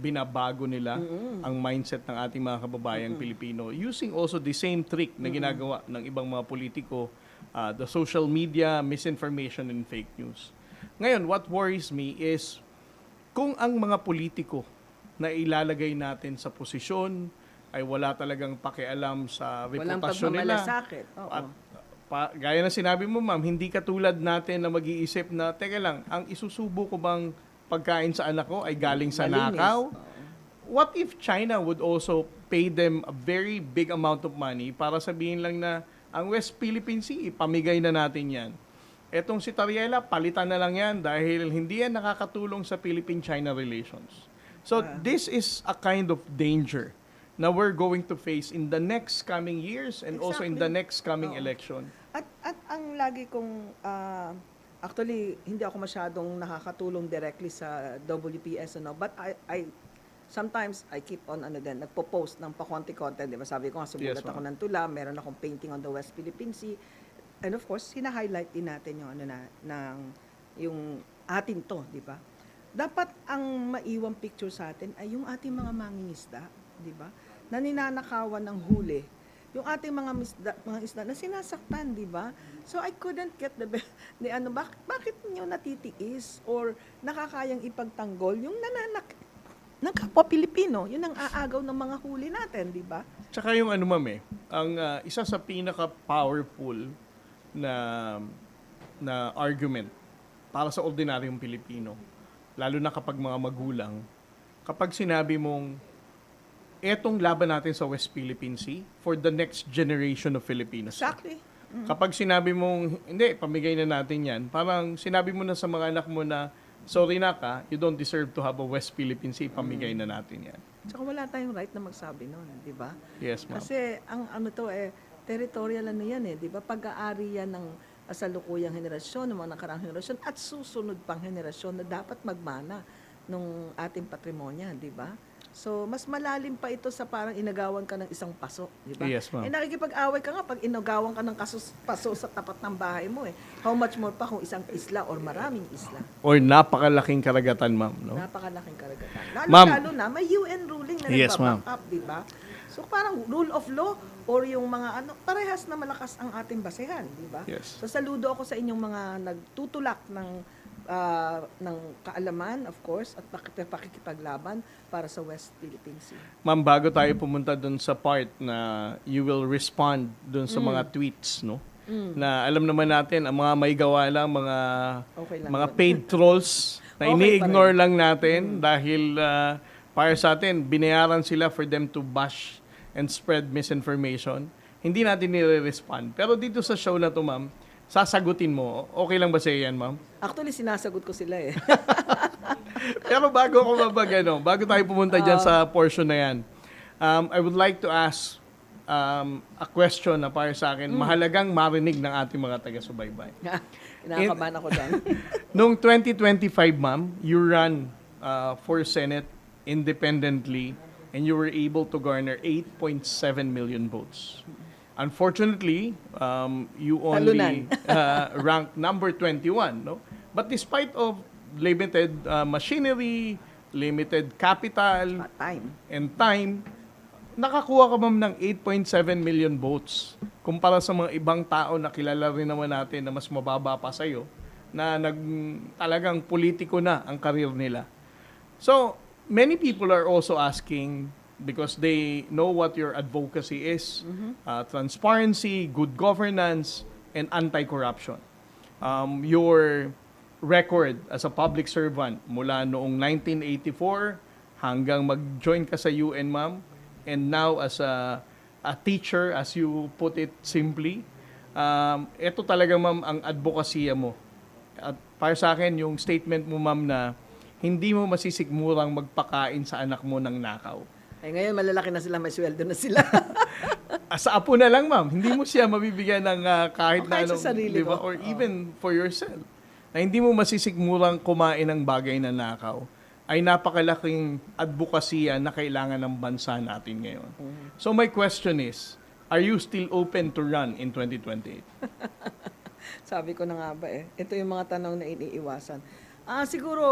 Binabago nila ang mindset ng ating mga kababayang Pilipino using also the same trick na ginagawa ng ibang mga politiko, the social media, misinformation, and fake news. Ngayon, what worries me is kung ang mga politiko na ilalagay natin sa posisyon ay wala talagang pakialam sa Walang reputasyon nila. pagmamalasakit. Oo. At gaya na sinabi mo, ma'am, hindi katulad natin na mag-iisip na, teka lang, ang isusubo ko bang pagkain sa anak ko ay galing sa Malinis. nakaw? Oo. What if China would also pay them a very big amount of money para sabihin lang na Ang West Philippine Sea, ipamigay na natin yan. Etong si Tariela, palitan na lang yan dahil hindi yan nakakatulong sa Philippine-China relations. So this is a kind of danger na we're going to face in the next coming years and also in the Exactly. next coming Oo. election. At ang lagi kong, actually, hindi ako masyadong nakakatulong directly sa WPS, but sometimes I keep on, nagpo-post ng pakonti-konti, di ba? Sabi ko nga, sumulat Yes, ma'am. ako ng tula, meron akong painting on the West Philippine Sea. And of course, hina-highlight din natin yung, yung atin to, di ba? Dapat ang maiwang picture sa atin ay yung ating mga mangingisda, di ba? Na ninanakawan ng huli. Yung ating mga isda na sinasaktan, di ba? So I couldn't get bakit niyo natitiis or nakakayang ipagtanggol yung ng kapwa Pilipino, yun ang aagaw ng mga huli natin, di ba? Tsaka yung ang isa sa pinaka-powerful na argument para sa ordinaryong Pilipino, lalo na kapag mga magulang, kapag sinabi mong etong laban natin sa West Philippine Sea for the next generation of Filipinos. Exactly. Kapag sinabi mong, hindi, pamigay na natin yan, parang sinabi mo na sa mga anak mo na, sorry na ka, you don't deserve to have a West Philippine Sea, pamigay na natin yan. Tsaka wala tayong right na magsabi noon, di ba? Yes, ma'am. Kasi ang territorial yan di ba? Pag-aari yan ng kasalukuyang henerasyon, ng mga nakaraang henerasyon at susunod pang henerasyon na dapat magmana nung ating patrimonya, di ba? So, mas malalim pa ito sa parang inagawan ka ng isang paso, di ba? Yes, ma'am. Nakikipag-away ka nga pag inagawan ka ng paso sa tapat ng bahay mo How much more pa kung isang isla or maraming isla? Or napakalaking karagatan, ma'am, no? Napakalaking karagatan. Ma'am. Lalo na, may UN ruling na Yes, nagbaback up, di ba? So parang rule of law or yung mga parehas na malakas ang ating basehan, di ba? Yes. So saludo ako sa inyong mga nagtutulak ng kaalaman, of course, at pakikipaglaban para sa West Philippine Sea. Ma'am, bago tayo pumunta dun sa part na you will respond dun sa mga tweets, no? Na alam naman natin, ang mga may gawa lang, Okay lang mga yun. paid trolls na Okay pa ini-ignore rin. lang natin dahil para sa atin, binayaran sila for them to bash and spread misinformation. Hindi natin nire-respond. Pero dito sa show na to, ma'am, sasagutin mo. Okay lang ba sa yan, ma'am? Actually, sinasagot ko sila Pero bago tayo pumunta dyan sa portion na yan, I would like to ask a question na para sa akin, mahalagang marinig ng ating mga taga-subaybay. Kinakabahan ako dyan. Noong 2025, ma'am, you ran for Senate independently and you were able to garner 8.7 million votes. Unfortunately, you only ranked number 21, no? But despite of limited machinery, limited capital, and time, nakakuha ka ma'am ng 8.7 million votes kumpara sa mga ibang tao na kilala rin naman natin na mas mababa pa sa'yo na talagang politiko na ang karir nila. So, many people are also asking because they know what your advocacy is, transparency, good governance, and anti-corruption. Your record as a public servant mula noong 1984 hanggang mag-join ka sa UN, ma'am, and now as a teacher, as you put it simply, ito talaga, ma'am, ang advokasya mo. At para sa akin, yung statement mo, ma'am, na hindi mo masisigmurang magpakain sa anak mo ng nakaw. Ngayon, malalaki na sila, may sweldo na sila. Sa apo na lang, ma'am. Hindi mo siya mabibigyan ng kahit na Kahit anong, sa sarili di ba? ko. Or even for yourself. Na hindi mo masisigmurang kumain ng bagay na nakaw ay napakalaking advokasya na kailangan ng bansa natin ngayon. So my question is, are you still open to run in 2028? Sabi ko na nga ba ito yung mga tanong na iniiwasan. Siguro,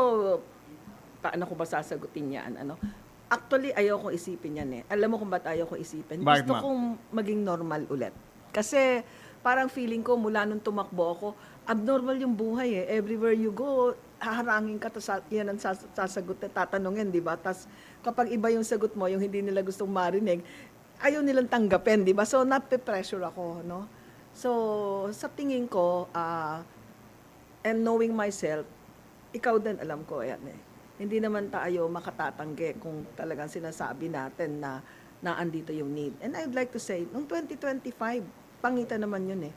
paano ko ba sasagutin yan? Actually, ayoko isipin yan Alam mo kung ba't ayoko isipin? Bakit, Gusto ma'am? kong maging normal ulit. Kasi parang feeling ko mula nung tumakbo ako, abnormal yung buhay Everywhere you go, haharangin ka, yan ang sasagot na tatanungin, di ba? Tapos kapag iba yung sagot mo, yung hindi nila gustong marinig, ayaw nilang tanggapin, di ba? So, nape-pressure ako, no? So, sa tingin ko, and knowing myself, ikaw din alam ko, hindi naman tayo makatatanggi kung talagang sinasabi natin na andito yung need. And I'd like to say, noong 2025, pangitan naman yun eh.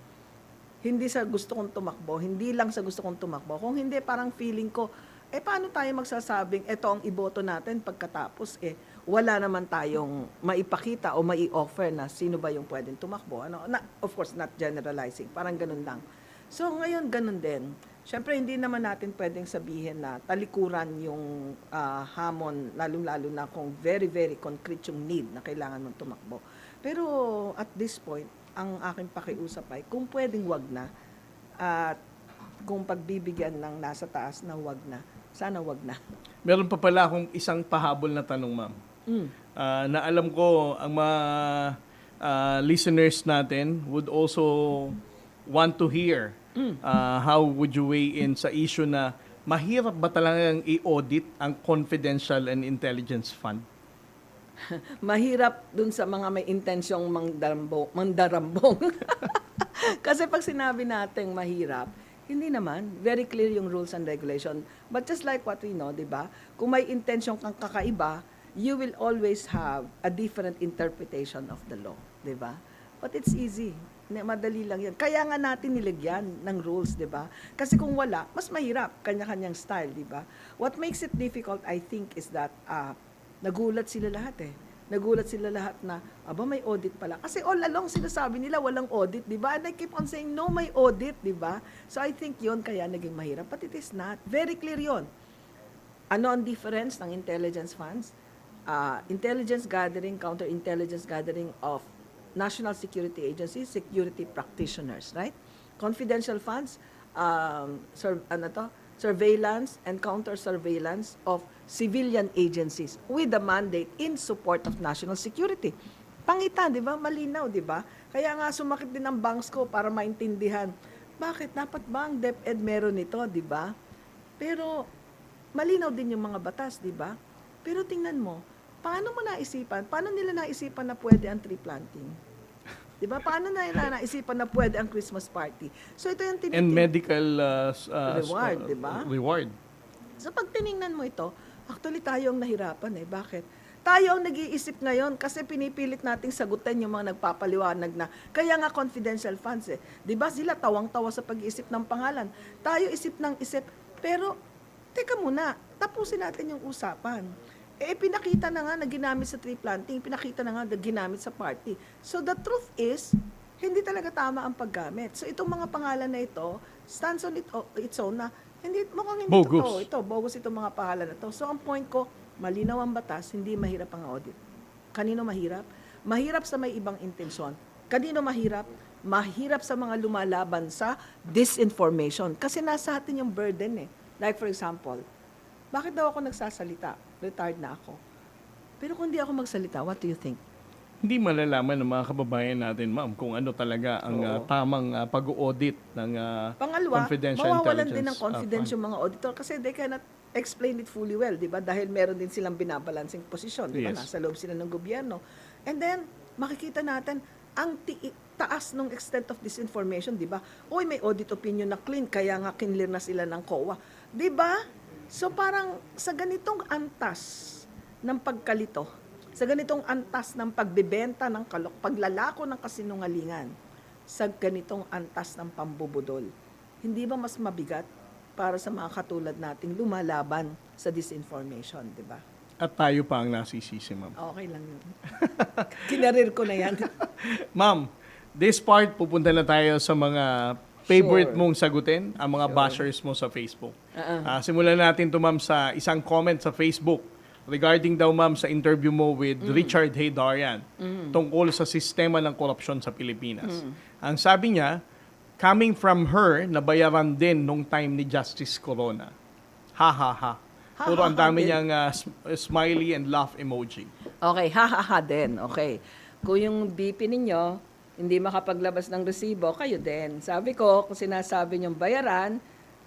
Hindi sa gusto kong tumakbo, hindi lang sa gusto kong tumakbo. Kung hindi, parang feeling ko, paano tayo magsasabing, ito ang iboto natin pagkatapos, wala naman tayong maipakita o mai-offer na sino ba yung pwedeng tumakbo. Of course, not generalizing, parang ganun lang. So ngayon, ganun din. Siyempre, hindi naman natin pwedeng sabihin na talikuran yung hamon, lalo-lalo na kung very, very concrete yung need na kailangan mong tumakbo. Pero at this point, ang aking pakiusap ay kung pwedeng wag na at kung pagbibigyan ng nasa taas na wag na, sana wag na. Meron pa pala akong isang pahabol na tanong, ma'am. Na alam ko ang mga listeners natin would also want to hear how would you weigh in sa issue na mahirap ba talagang i-audit ang confidential and intelligence fund? Mahirap dun sa mga may intensyong mandarambong. Kasi pag sinabi natin mahirap, hindi naman. Very clear yung rules and regulation. But just like what we know, di ba? Kung may intensyong kang kakaiba, you will always have a different interpretation of the law. Di ba? But it's easy. Madali lang yan. Kaya nga natin nilagyan ng rules, di ba? Kasi kung wala, mas mahirap. Kanya-kanyang style, di ba? What makes it difficult, I think, is that nagulat sila lahat Nagulat sila lahat na, may audit pala. Kasi all along sinasabi nila walang audit, di ba? And I keep on saying, no, may audit, di ba? So I think yon kaya naging mahirap. But it is not. Very clear yon. Ano ang difference ng intelligence funds? Intelligence gathering, counterintelligence gathering of national security agencies, security practitioners, right? Confidential funds, surveillance and counter-surveillance of civilian agencies with the mandate in support of national security. Pangitan, di ba? Malinaw, di ba? Kaya nga sumakit din ang bangs ko para maintindihan, bakit dapat ba ang DepEd meron nito, di ba? Pero malinaw din yung mga batas, di ba? Pero tingnan mo, paano nila naisipan na pwede ang tree planting? Di ba? Paano nila naisipan na pwede ang Christmas party? So ito yung And medical reward, di ba? Reward. So pag tiningnan mo ito, actually tayo ang nahirapan Bakit? Tayo ang nag-iisip ngayon kasi pinipilit nating sagutin yung mga nagpapaliwanag na kaya nga confidential funds Di ba? Sila tawang-tawa sa pag-iisip ng pangalan. Tayo isip ng isip. Pero, teka muna, tapusin natin yung usapan. Pinakita na nga na ginamit sa tree planting, pinakita na nga na ginamit sa party. So the truth is, hindi talaga tama ang paggamit. So itong mga pangalan na ito, stands on its own na mukhang hindi bogus. Totoo. Ito, bogus itong mga pangalan na ito. So ang point ko, malinaw ang batas, hindi mahirap ang audit. Kanino mahirap? Mahirap sa may ibang intensyon. Kanino mahirap? Mahirap sa mga lumalaban sa disinformation. Kasi nasa atin yung burden Like for example, bakit daw ako nagsasalita? Retired na ako. Pero kung di ako magsalita, what do you think? Hindi malalaman ng mga kababayan natin, ma'am, kung ano talaga ang tamang pag-audit ng Pangalawa, confidential mawawalan intelligence din ng confidence yung mga auditor kasi they cannot explain it fully well, di ba? Dahil meron din silang binabalancing posisyon, di ba? Yes. Nasa loob sila ng gobyerno. And then, makikita natin ang taas ng extent of disinformation, di ba? Uy, may audit opinion na clean, kaya nga kinlear na sila ng COA. Di ba? So parang sa ganitong antas ng pagkalito, sa ganitong antas ng pagbebenta ng paglalako ng kasinungalingan, sa ganitong antas ng pambubudol, hindi ba mas mabigat para sa mga katulad nating lumalaban sa disinformation, di ba? At tayo pa ang nasisisi, ma'am. Okay lang yun. Kinarir ko na yan. Ma'am, this part, pupunta na tayo sa mga favorite Sure. mong sagutin, ang mga bashers mo sa Facebook. Simulan natin to, ma'am, sa isang comment sa Facebook regarding daw, ma'am, sa interview mo with Richard Haydarian tungkol sa sistema ng korupsyon sa Pilipinas. Ang sabi niya, coming from her, nabayaran din nung time ni Justice Corona. Ha, ha, ha. Puro ang dami niyang smiley and laugh emoji. Okay, ha din. Okay. Kung yung BP ninyo, hindi makapaglabas ng resibo, kayo din. Sabi ko, kung sinasabi niyong bayaran,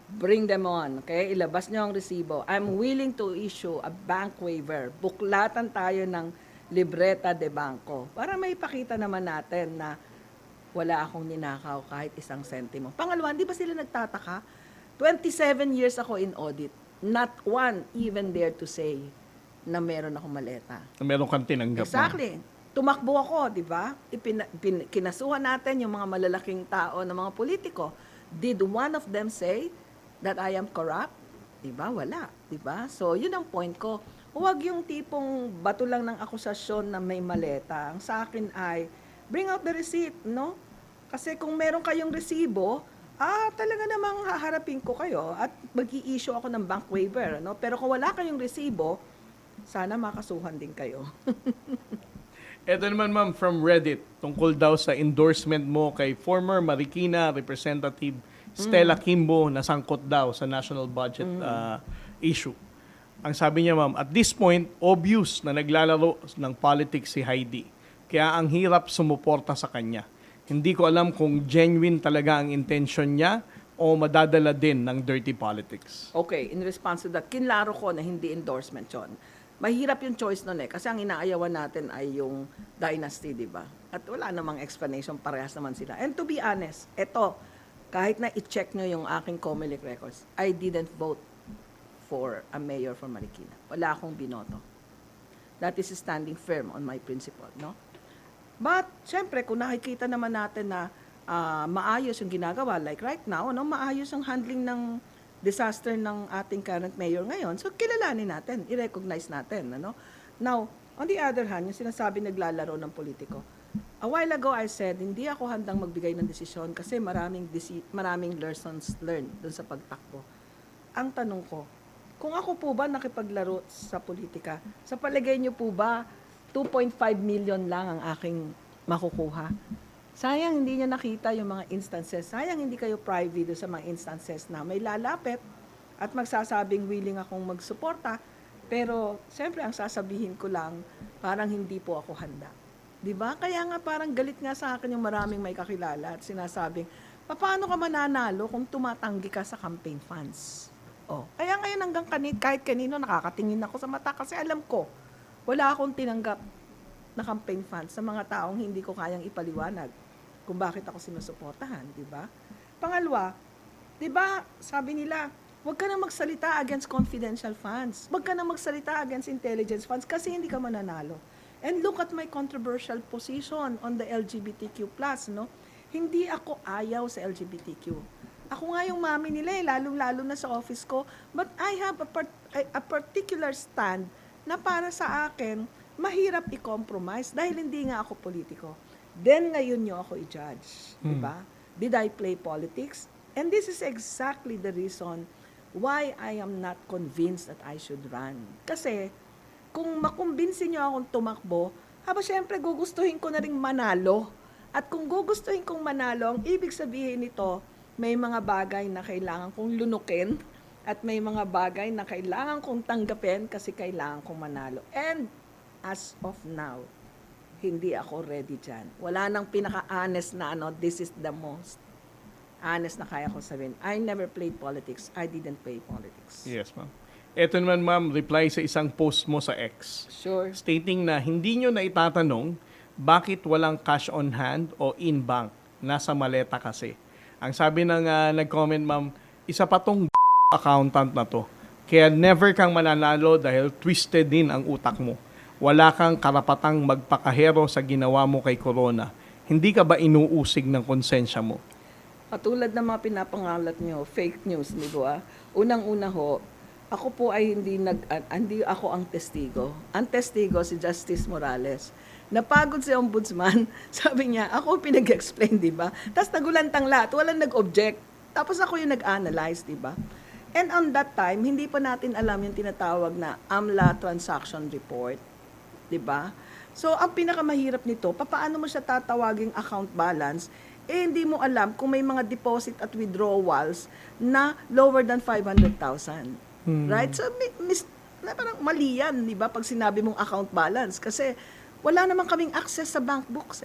bring them on. Okay? Ilabas niyo ang resibo. I'm willing to issue a bank waiver. Buklatan tayo ng libreta de banco para may ipakita naman natin na wala akong ninakaw kahit isang sentimo. Pangalawa, di ba sila nagtataka? 27 years ako in audit. Not one even dare to say na meron akong maleta. Meron kang tinanggap, ma'am. Exactly. tumakbo ako, di ba? Kinasuhan natin yung mga malalaking tao na mga politiko. Did one of them say that I am corrupt? Di ba? Wala. Di ba? So, yun ang point ko. Huwag yung tipong bato lang ng akusasyon na may maleta. Ang sa akin ay, bring out the receipt, no? Kasi kung meron kayong resibo, talaga namang haharapin ko kayo at mag-i-issue ako ng bank waiver, no? Pero kung wala kayong resibo, sana makasuhan din kayo. Ito naman ma'am from Reddit, tungkol daw sa endorsement mo kay former Marikina Representative Stella Kimbo na sangkot daw sa national budget issue. Ang sabi niya ma'am, at this point, obvious na naglalaro ng politics si Heidi. Kaya ang hirap sumuporta sa kanya. Hindi ko alam kung genuine talaga ang intention niya o madadala din ng dirty politics. Okay, in response to that, kinlaro ko na hindi endorsement yun. Mahirap yung choice nun kasi ang inaayawan natin ay yung dynasty, di ba? At wala namang explanation, parehas naman sila. And to be honest, eto, kahit na i-check nyo yung aking COMELEC records, I didn't vote for a mayor from Marikina. Wala akong binoto. That is standing firm on my principle, no? But, syempre, kung nakikita naman natin na maayos yung ginagawa, like right now, no, maayos yung handling ng disaster ng ating current mayor ngayon, so kilalanin natin, i-recognize natin. Ano? Now, on the other hand, yung sinasabi naglalaro ng politiko, a while ago I said, hindi ako handang magbigay ng desisyon kasi maraming lessons learned dun sa pagtakbo. Ang tanong ko, kung ako po ba nakipaglaro sa politika, sa palagay niyo po ba 2.5 million lang ang aking makukuha? Sayang hindi niya nakita yung mga instances. Sayang hindi kayo privy do sa mga instances na may lalapit at magsasabing willing akong magsuporta. Pero, siyempre, ang sasabihin ko lang, parang hindi po ako handa. Diba? Kaya nga parang galit nga sa akin yung maraming may kakilala at sinasabing, paano ka mananalo kung tumatanggi ka sa campaign funds? Kaya ngayon hanggang kahit kanino nakakatingin ako sa mata kasi alam ko, wala akong tinanggap na campaign funds sa mga taong hindi ko kayang ipaliwanag kung bakit ako sinusuportahan, di ba? Pangalawa, di ba, sabi nila, huwag ka na magsalita against confidential funds. Huwag ka na magsalita against intelligence funds kasi hindi ka mananalo. And look at my controversial position on the LGBTQ+, no? Hindi ako ayaw sa LGBTQ. Ako nga yung mami nila lalong-lalo na sa office ko. But I have a particular stand na para sa akin, mahirap i-compromise dahil hindi nga ako politiko. Then ngayon nyo ako i-judge. Diba? Did I play politics? And this is exactly the reason why I am not convinced that I should run. Kasi, kung makumbinsin nyo akong tumakbo, syempre gugustuhin ko na rin manalo. At kung gugustuhin kong manalo, ang ibig sabihin nito, may mga bagay na kailangan kong lunukin at may mga bagay na kailangan kong tanggapin kasi kailangan kong manalo. And as of now, hindi ako ready dyan. Wala nang pinaka-honest na this is the most honest na kaya ko sabihin. I never played politics. I didn't play politics. Yes, ma'am. Ito naman, ma'am, reply sa isang post mo sa X. Sure. Stating na hindi nyo na itatanong bakit walang cash on hand o in bank. Nasa maleta kasi. Ang sabi ng nag-comment, ma'am, isa pa tong accountant na to. Kaya never kang mananalo dahil twisted din ang utak mo. Wala kang karapatang magpakahero sa ginawa mo kay Corona. Hindi ka ba inuusig ng konsensya mo? Katulad ng mga pinapangalat nyo, fake news, di ba? Unang-una ho, ako po ay hindi ako ang testigo. Ang testigo si Justice Morales. Napagod si Ombudsman, sabi niya, ako pinag-explain, di ba? Tapos nagulantang lahat, walang nag-object. Tapos ako yung nag-analyze, di ba? And on that time, hindi pa natin alam yung tinatawag na AMLA Transaction Report, di ba? So, ang pinakamahirap nito, paano mo siya tatawaging account balance, hindi mo alam kung may mga deposit at withdrawals na lower than 500,000. Right? So, parang mali yan, di ba? Pag sinabi mong account balance. Kasi, wala naman kaming access sa bank books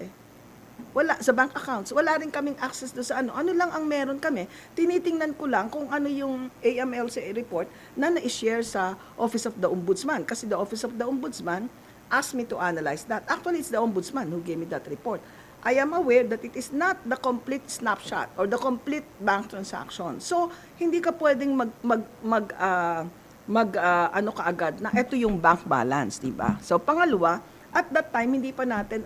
Wala, sa bank accounts. Wala rin kaming access do sa ano. Ano lang ang meron kami. Tinitingnan ko lang kung ano yung AMLCA report na na-share sa Office of the Ombudsman. Kasi the Office of the Ombudsman asked me to analyze that. Actually, it's the Ombudsman who gave me that report. I am aware that it is not the complete snapshot or the complete bank transaction. So, hindi ka pwedeng kaagad na ito yung bank balance, di ba? So, pangalawa, At that time, hindi pa natin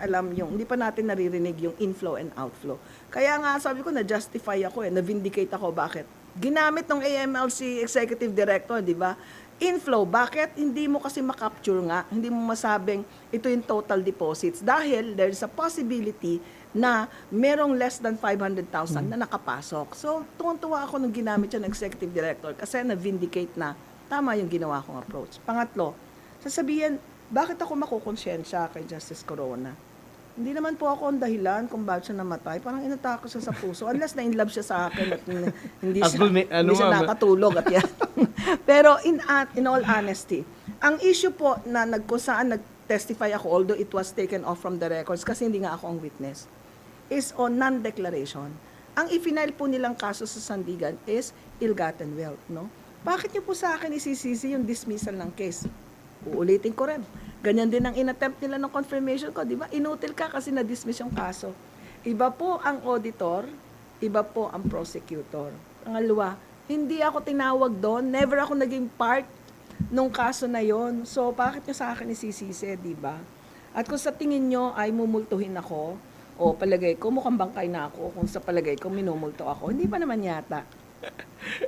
naririnig yung inflow and outflow. Kaya nga, sabi ko, na-justify ako na-vindicate ako. Bakit? Ginamit ng AMLC Executive Director, di ba? Inflow, bakit? Hindi mo kasi makapture nga, hindi mo masabing ito yung total deposits dahil there's a possibility na merong less than 500,000 na nakapasok. So, tuwang-tuwa ako nung ginamit siya ng Executive Director kasi na-vindicate na tama yung ginawa kong approach. Pangatlo, sasabihin, bakit ako makukonsensya kay Justice Corona? Hindi naman po ako ang dahilan kung bakit siya namatay. Parang inatake siya sa puso. Unless na-inlove siya sa akin at hindi siya nakatulog at yan. Pero in all honesty, ang issue po na saan nag-testify ako, although it was taken off from the records kasi hindi nga ako ang witness, is on non-declaration. Ang i-file po nilang kaso sa Sandigan is ill-gotten wealth, no? Bakit niyo po sa akin isisisi yung dismissal ng case? Uulitin ko rin. Ganyan din ang inattempt nila ng confirmation ko, di ba? Inutil ka kasi na-dismiss yung kaso. Iba po ang auditor, iba po ang prosecutor. Pangalawa, hindi ako tinawag doon, never ako naging part nung kaso na yon. So, bakit nyo sa akin isisisi, di ba? At kung sa tingin nyo ay mumultuhin ako, o palagay ko, mukhang bangkay na ako, kung sa palagay ko minumulto ako, hindi pa naman yata.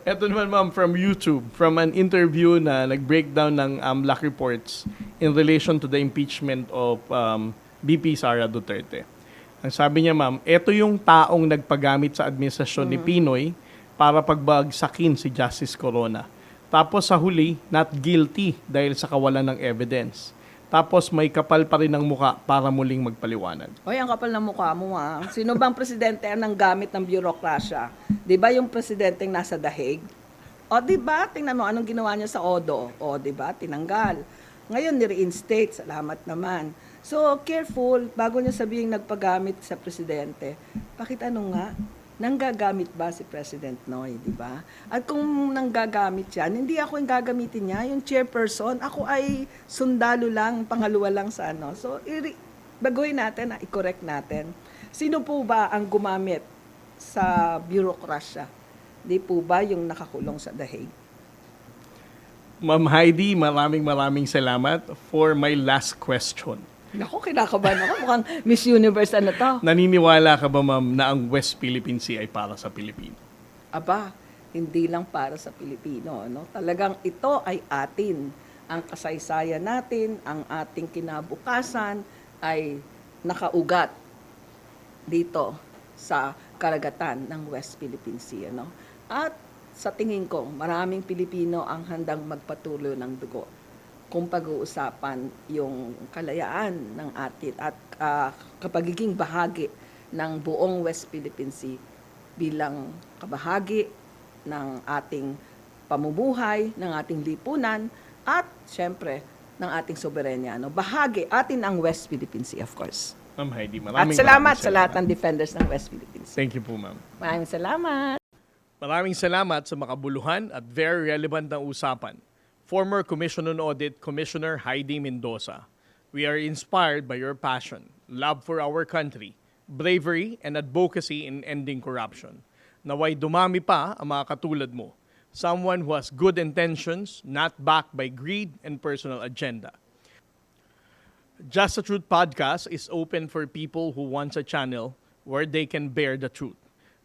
Ito naman ma'am from YouTube, from an interview na nag-breakdown ng AMLAC reports in relation to the impeachment of BP Sara Duterte. Ang sabi niya ma'am, ito yung taong nagpagamit sa administrasyon ni Pinoy para pagbagsakin si Justice Corona. Tapos sa huli, not guilty dahil sa kawalan ng evidence. Tapos may kapal pa rin ng muka para muling magpaliwanag. Hoy, ang kapal ng mukha mo ha. Sino bang presidente ang nanggamit ng bureaucracia? Di ba yung presidenteng nasa The Hague? O di ba, tingnan mo anong ginawa niya sa ODO. O di ba, tinanggal. Ngayon, ni-reinstate. Salamat naman. So, careful, bago niya sabihin nagpagamit sa presidente. Bakit ano nga? Nanggagamit ba si President Noy, di ba? At kung nanggagamit yan, hindi ako yung gagamitin niya, yung chairperson, ako ay sundalo lang, pangalawa lang sa ano. So, baguhin natin, i-correct natin. Sino po ba ang gumamit sa bureaucracia? Di po ba yung nakakulong sa The Hague? Ma'am Heidi, maraming salamat. For my last question. Naku, kinakabahan ako. Mukhang Miss Universe ano to. Naniniwala ka ba ma'am na ang West Philippine Sea ay para sa Pilipino? Aba, hindi lang para sa Pilipino. No? Talagang ito ay atin. Ang kasaysayan natin, ang ating kinabukasan ay nakaugat dito sa karagatan ng West Philippine Sea. No? At sa tingin ko, maraming Pilipino ang handang magpatuloy ng dugo kung pag-uusapan yung kalayaan ng atin at kapagiging bahagi ng buong West Philippine Sea bilang kabahagi ng ating pamumuhay, ng ating lipunan, at syempre, ng ating soberenya. No? Bahagi, atin ang West Philippine Sea, of course. Ma'am Heidi, At salamat sa lahat ng defenders ng West Philippine Sea. Thank you po ma'am. Maraming salamat. Maraming salamat sa makabuluhan at very relevant na usapan. Former Commission on Audit Commissioner Heidi Mendoza. We are inspired by your passion, love for our country, bravery, and advocacy in ending corruption. Naway dumami pa ang mga katulad mo. Someone who has good intentions, not backed by greed and personal agenda. Just the Truth Podcast is open for people who want a channel where they can bear the truth,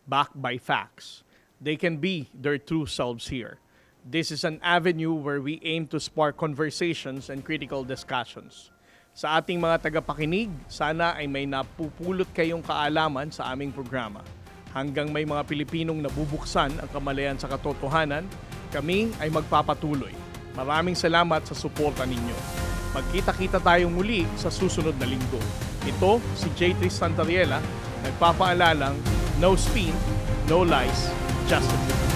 backed by facts. They can be their true selves here. This is an avenue where we aim to spark conversations and critical discussions. Sa ating mga tagapakinig, sana ay may napupulot kayong kaalaman sa aming programa. Hanggang may mga Pilipinong nabubuksan ang kamalayan sa katotohanan, kami ay magpapatuloy. Maraming salamat sa suporta ninyo. Magkita-kita tayong muli sa susunod na linggo. Ito si J. Tris Santariela, nagpapaalalang no spin, no lies, just the truth.